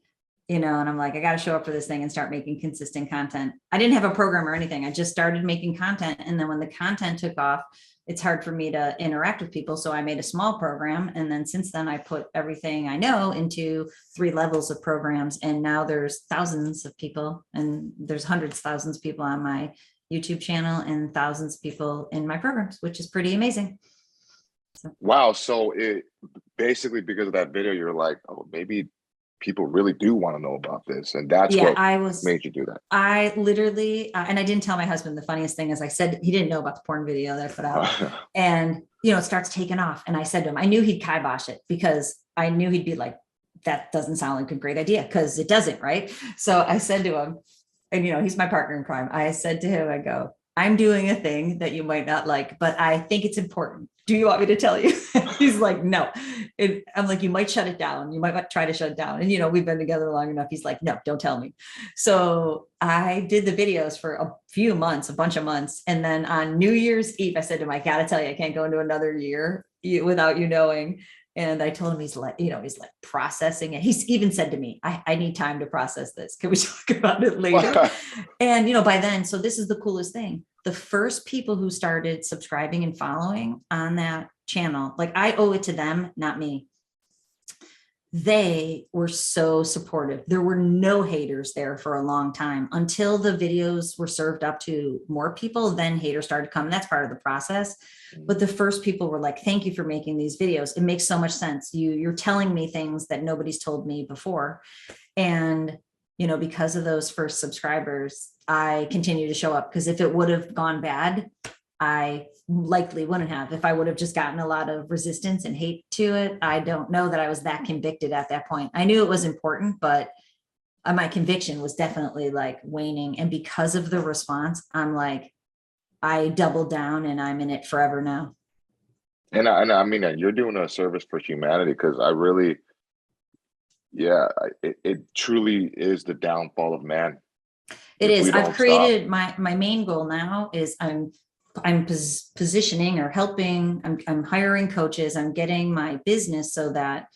S2: you know, and I'm like, I got to show up for this thing and start making consistent content. I didn't have a program or anything. I just started making content. And then when the content took off, it's hard for me to interact with people. So I made a small program. And then since then, I put everything I know into 3 levels of programs. And now there's thousands of people, and there's hundreds, thousands of people on my YouTube channel, and thousands of people in my programs, which is pretty amazing. So.
S1: Wow. So it basically, because of that video, you're like, oh, maybe people really do want to know about this. And that's what made you do that.
S2: I literally, and I didn't tell my husband. The funniest thing is I said, he didn't know about the porn video that I put out. And, you know, it starts taking off. And I said to him, I knew he'd kibosh it, because I knew he'd be like, that doesn't sound like a great idea, because it doesn't, right? So I said to him, and, you know, he's my partner in crime. I said to him, I go, I'm doing a thing that you might not like, but I think it's important. Do you want me to tell you? He's like, no. I'm like, you might shut it down. You might try to shut it down. And, you know, we've been together long enough. He's like, no, don't tell me. So I did the videos for a few months, a bunch of months. And then on New Year's Eve, I said to him, I got to tell you, I can't go into another year without you knowing. And I told him, he's like processing it. He's even said to me, I need time to process this. Can we talk about it later? And, you know, by then, so this is the coolest thing. The first people who started subscribing and following on that channel, like I owe it to them, not me. They were so supportive. There were no haters there for a long time until the videos were served up to more people. Then haters started coming. That's part of the process. But the first people were like, thank you for making these videos. It makes so much sense. You're telling me things that nobody's told me before. And, you know, because of those first subscribers, I continue to show up, because if it would have gone bad, I likely wouldn't have. If I would have just gotten a lot of resistance and hate to it, I don't know that I was that convicted at that point. I knew it was important, but my conviction was definitely like waning. And because of the response, I'm like, I doubled down, and I'm in it forever now.
S1: And I mean, you're doing a service for humanity, because I really, it truly is the downfall of man.
S2: It is. I've created my main goal now is I'm positioning or helping. I'm hiring coaches. I'm getting my business so that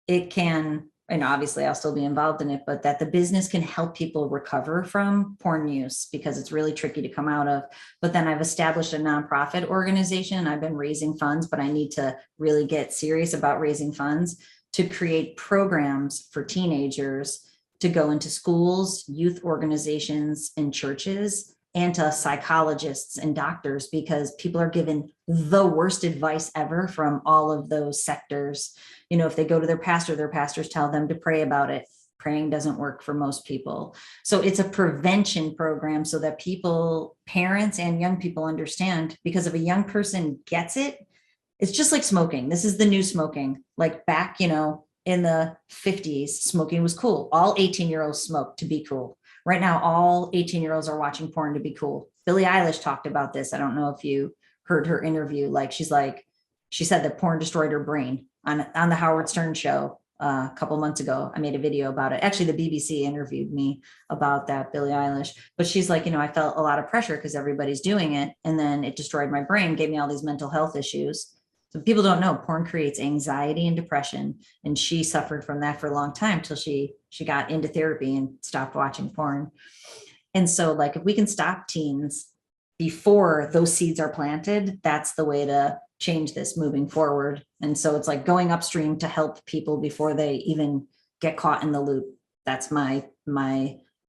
S2: it can, and obviously I'll still be involved in it, but that the business can help people recover from porn use, because it's really tricky to come out of. But then I've established a nonprofit organization. I've been raising funds, but I need to really get serious about raising funds to create programs for teenagers to go into schools, youth organizations, and churches, and to psychologists and doctors, because people are given the worst advice ever from all of those sectors. You know, if they go to their pastors tell them to pray about it. Praying doesn't work for most people. So it's a prevention program so that people, parents and young people understand, because if a young person gets it, it's just like smoking. This is the new smoking. Like back, you know, in the 50s, smoking was cool. All 18-year-olds smoked to be cool. Right now, all 18-year-olds are watching porn to be cool. Billie Eilish talked about this. I don't know if you heard her interview. She said that porn destroyed her brain on the Howard Stern show a couple months ago. I made a video about it. Actually, the BBC interviewed me about that, Billie Eilish. But she's like, you know, I felt a lot of pressure because everybody's doing it. And then it destroyed my brain, gave me all these mental health issues. So people don't know porn creates anxiety and depression. And she suffered from that for a long time till she got into therapy and stopped watching porn. And so like, if we can stop teens before those seeds are planted, that's the way to change this moving forward. And so it's like going upstream to help people before they even get caught in the loop. That's my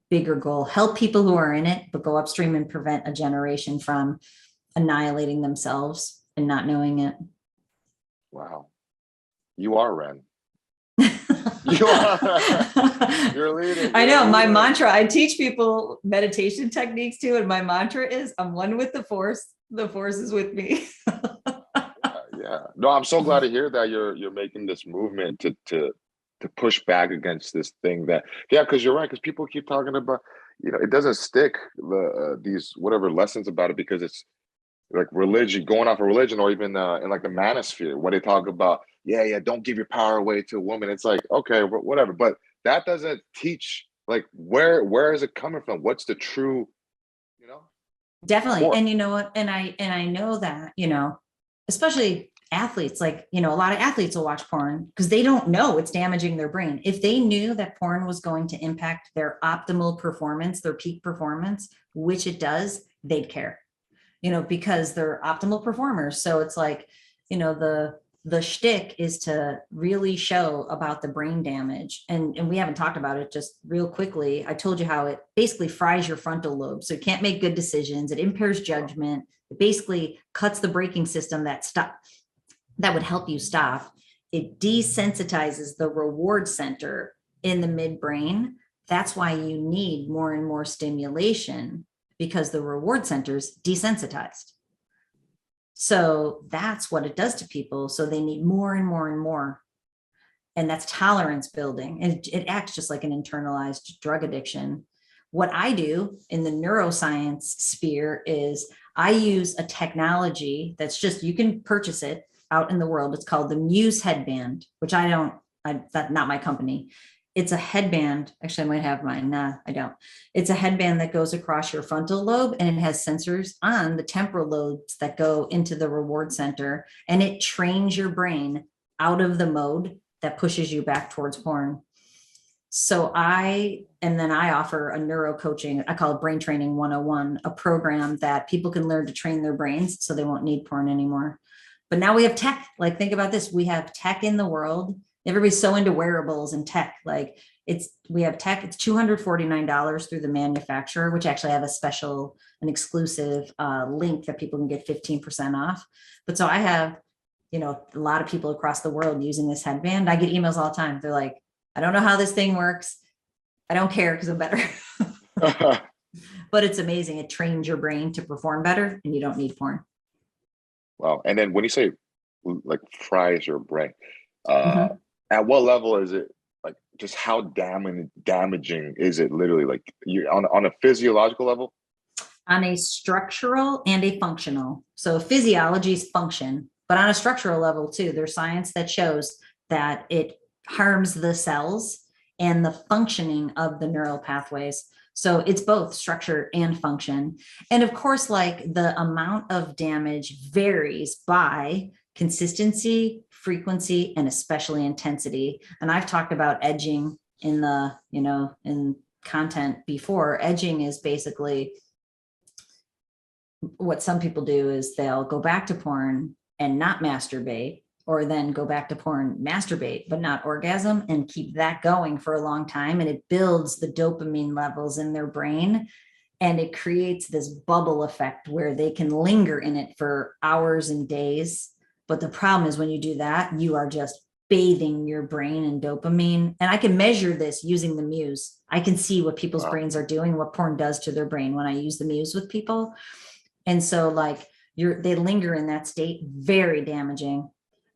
S2: bigger goal. Help people who are in it, but go upstream and prevent a generation from annihilating themselves and not knowing it.
S1: Wow. You are Ren. You are. You're leading.
S2: I know. My mantra, I teach people meditation techniques too. And my mantra is, I'm one with the force. The force is with me.
S1: Yeah. No, I'm so glad to hear that you're making this movement to push back against this thing that, yeah, because you're right. Because people keep talking about, you know, it doesn't stick these whatever lessons about it, because it's like religion, going off of religion, or even in like the manosphere, where they talk about, yeah, don't give your power away to a woman. It's like, okay, whatever, but that doesn't teach like where is it coming from? What's the true, you know?
S2: Definitely. And you know what? And I know that, you know, especially athletes, like, you know, a lot of athletes will watch porn because they don't know it's damaging their brain. If they knew that porn was going to impact their optimal performance, their peak performance, which it does, they'd care, you know, because they're optimal performers. So it's like, you know, the shtick is to really show about the brain damage. And we haven't talked about it, just real quickly. I told you how it basically fries your frontal lobe. So you can't make good decisions. It impairs judgment. It basically cuts the braking system that would help you stop. It desensitizes the reward center in the midbrain. That's why you need more and more stimulation, because the reward center is desensitized. So that's what it does to people. So they need more and more and more. And that's tolerance building. And it acts just like an internalized drug addiction. What I do in the neuroscience sphere is I use a technology that's just, you can purchase it out in the world. It's called the Muse headband, which that's not my company. It's a headband. Actually, I might have mine. Nah, I don't. It's a headband that goes across your frontal lobe, and it has sensors on the temporal lobes that go into the reward center, and it trains your brain out of the mode that pushes you back towards porn. So then I offer a neuro coaching. I call it Brain Training 101, a program that people can learn to train their brains so they won't need porn anymore. But now we have tech. Like, think about this. We have tech in the world. Everybody's so into wearables and tech. Like, we have tech. It's $249 through the manufacturer, which actually have an exclusive link that people can get 15% off. But so I have, you know, a lot of people across the world using this headband. I get emails all the time. They're like, I don't know how this thing works. I don't care because I'm better. But it's amazing. It trains your brain to perform better, and you don't need porn.
S1: Wow. And then when you say like fries your brain, at what level is it, like, just how damaging is it literally, like, you on a physiological level?
S2: On a structural and a functional. So physiology is function, but on a structural level too, there's science that shows that it harms the cells and the functioning of the neural pathways. So it's both structure and function. And of course, like, the amount of damage varies by consistency, frequency, and especially intensity. And I've talked about edging in content before. Edging is basically what some people do is they'll go back to porn and not masturbate, or then go back to porn, masturbate, but not orgasm, and keep that going for a long time. And it builds the dopamine levels in their brain. And it creates this bubble effect where they can linger in it for hours and days. But the problem is when you do that, you are just bathing your brain in dopamine. And I can measure this using the Muse. I can see what people's brains are doing, what porn does to their brain when I use the Muse with people. And so like they linger in that state, very damaging.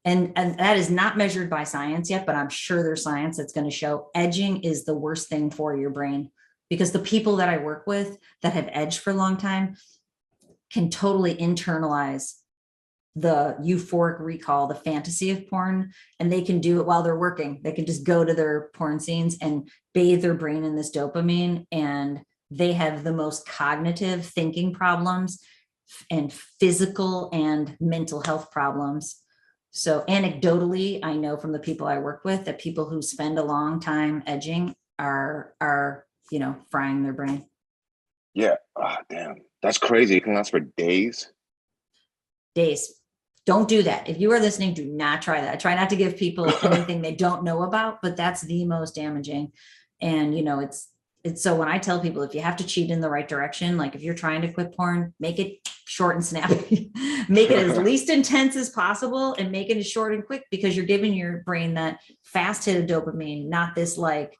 S2: And that is not measured by science yet, but I'm sure there's science that's going to show edging is the worst thing for your brain, because the people that I work with that have edged for a long time can totally internalize the euphoric recall, the fantasy of porn, and they can do it while they're working. They can just go to their porn scenes and bathe their brain in this dopamine, and they have the most cognitive thinking problems and physical and mental health problems. So anecdotally, I know from the people I work with that people who spend a long time edging are frying their brain.
S1: Yeah. Damn. That's crazy. It can last for days.
S2: Days. Don't do that. If you are listening, do not try that. Try not to give people anything they don't know about, but that's the most damaging. And, it's so when I tell people, if you have to cheat in the right direction, like if you're trying to quit porn, make it short and snappy, make it as least intense as possible and make it as short and quick, because you're giving your brain that fast hit of dopamine, not this like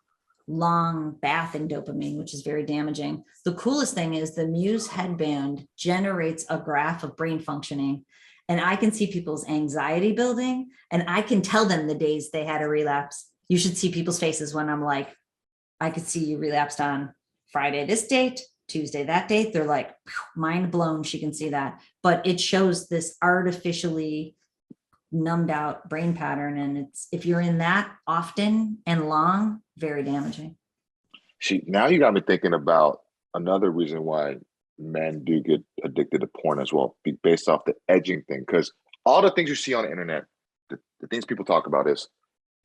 S2: long bath in dopamine, which is very damaging. The coolest thing is the Muse headband generates a graph of brain functioning, and I can see people's anxiety building, and I can tell them the days they had a relapse. You should see people's faces when I'm like, I could see you relapsed on Friday this date, Tuesday that date. They're like, mind blown. She can see that. But it shows this artificially numbed out brain pattern. And it's, if you're in that often and long, very damaging.
S1: Now you got me thinking about another reason why men do get addicted to porn as well, based off the edging thing. Because all the things you see on the internet, the things people talk about is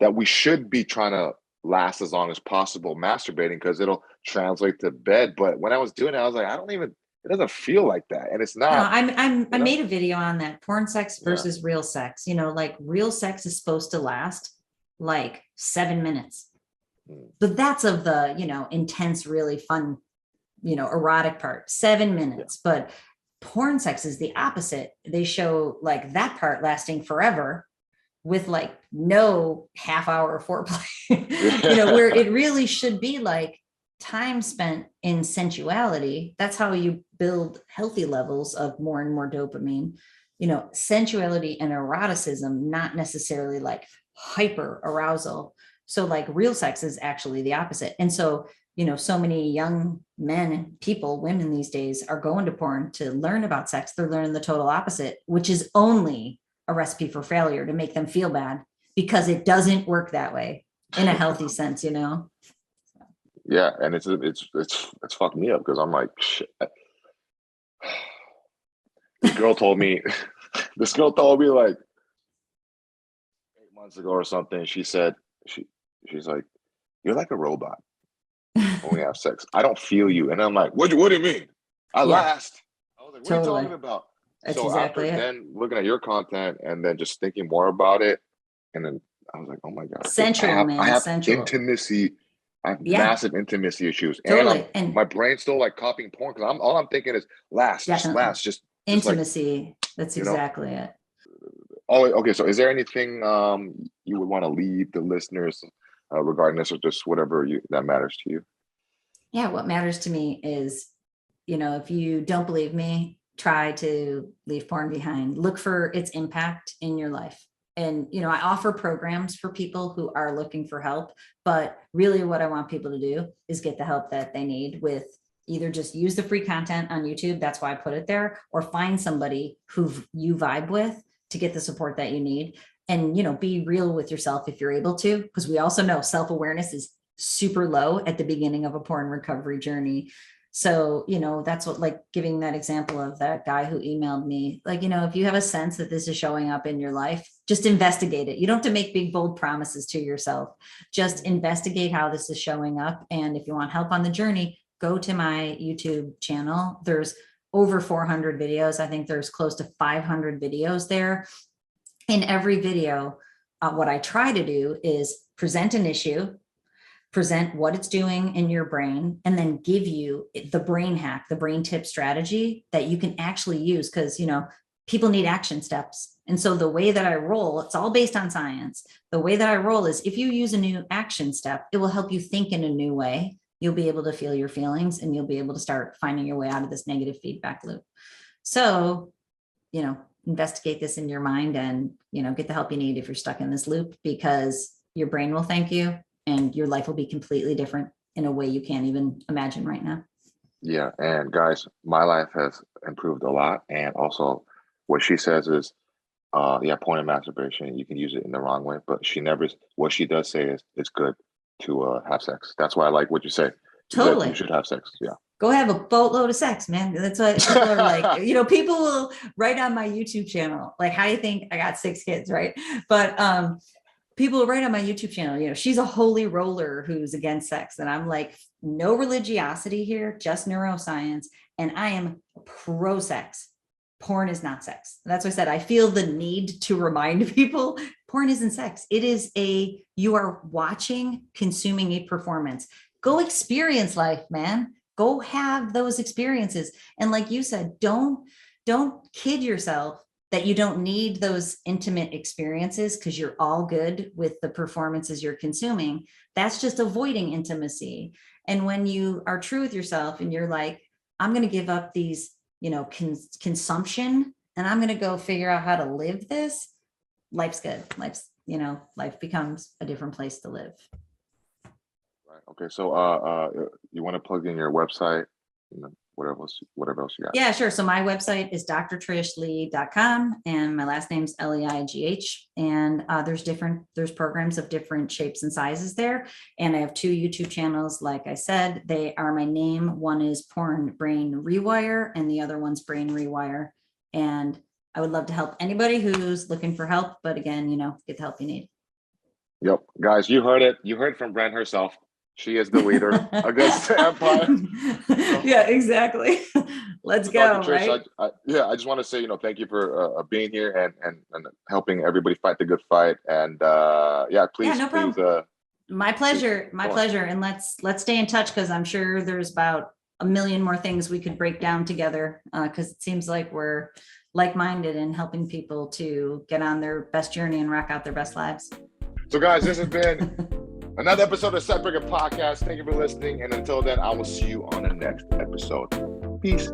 S1: that we should be trying to last as long as possible masturbating because it'll translate to bed. But when I was doing it, I was like, it doesn't feel like that. And it's not.
S2: No, I made a video on that, porn sex versus real sex. Like real sex is supposed to last like 7 minutes. But that's of the, intense, really fun, erotic part, 7 minutes. Yeah. But porn sex is the opposite. They show like that part lasting forever with like no half-hour foreplay, where it really should be like time spent in sensuality. That's how you build healthy levels of more and more dopamine, sensuality and eroticism, not necessarily like hyper arousal. So like real sex is actually the opposite. And so, so many young men and people, women these days are going to porn to learn about sex. They're learning the total opposite, which is only a recipe for failure to make them feel bad, because it doesn't work that way in a healthy sense,
S1: Yeah. And it's fucked me up because I'm like, shit. This girl told me like 8 months ago or something. She said, she's like, you're like a robot when we have sex. I don't feel you. And I'm like, what do you mean? I last. I was like, what are you talking about?
S2: That's
S1: so
S2: exactly
S1: after
S2: it.
S1: Then looking at your content and then just thinking more about it, and then I was like, oh my God.
S2: Sensual,
S1: I have
S2: sensual.
S1: intimacy. I have massive intimacy issues.
S2: Totally.
S1: And my brain's still like copying porn because all I'm thinking is last, just
S2: intimacy. That's exactly it.
S1: Oh, okay. So is there anything you would want to leave the listeners regarding this, or just whatever that matters to you?
S2: Yeah, what matters to me is, if you don't believe me, try to leave porn behind. Look for its impact in your life. And, I offer programs for people who are looking for help, but really what I want people to do is get the help that they need with either just use the free content on YouTube. That's why I put it there, or find somebody who you vibe with to get the support that you need. And, be real with yourself if you're able to, because we also know self-awareness is super low at the beginning of a porn recovery journey. So, that's what, like giving that example of that guy who emailed me, like, if you have a sense that this is showing up in your life, just investigate it. You don't have to make big, bold promises to yourself. Just investigate how this is showing up. And if you want help on the journey, go to my YouTube channel. There's over 400 videos. I think there's close to 500 videos there. in every video, what I try to do is present an issue, present what it's doing in your brain, and then give you the brain hack, the brain tip strategy that you can actually use. Because, people need action steps. And so the way that I roll, it's all based on science. The way that I roll is if you use a new action step, it will help you think in a new way. You'll be able to feel your feelings and you'll be able to start finding your way out of this negative feedback loop. So, investigate this in your mind and, get the help you need if you're stuck in this loop, because your brain will thank you and your life will be completely different in a way you can't even imagine right now.
S1: Yeah. And guys, my life has improved a lot. And also what she says is, porn and masturbation, you can use it in the wrong way, but what she does say is it's good to have sex. That's why I like what you say.
S2: Totally.
S1: You should have sex. Yeah.
S2: Go have a boatload of sex, man. That's what people are like. People will write on my YouTube channel, like, how do you think I got 6 kids, right? But people will write on my YouTube channel, she's a holy roller who's against sex. And I'm like, no religiosity here, just neuroscience. And I am pro-sex. Porn is not sex. That's what I said. I feel the need to remind people porn isn't sex. It is you are watching, consuming a performance. Go experience life, man. Go have those experiences. And like you said, don't kid yourself that you don't need those intimate experiences because you're all good with the performances you're consuming. That's just avoiding intimacy. And when you are true with yourself and you're like, I'm going to give up these, consumption, and I'm going to go figure out how to live this, life's good. Life becomes a different place to live.
S1: Right. Okay. So you want to plug in your website, whatever else you got?
S2: Yeah, sure. So my website is drtrishleigh.com and my last name's Leigh. And there's programs of different shapes and sizes there. And I have 2 YouTube channels. Like I said, they are my name. One is Porn Brain Rewire and the other one's Brain Rewire. And I would love to help anybody who's looking for help. But again, get the help you need.
S1: Yep. Guys, you heard it. You heard from Brent herself. She is the leader against the empire.
S2: Yeah, exactly. Let's go.
S1: Trish, right? I just want to say, thank you for being here and helping everybody fight the good fight. And please,
S2: no problem.
S1: please.
S2: My pleasure. My pleasure. And let's stay in touch, because I'm sure there's about a million more things we could break down together, because it seems like we're like-minded in helping people to get on their best journey and rock out their best lives.
S1: So guys, this has been another episode of Setbreaker Podcast. Thank you for listening. And until then, I will see you on the next episode. Peace.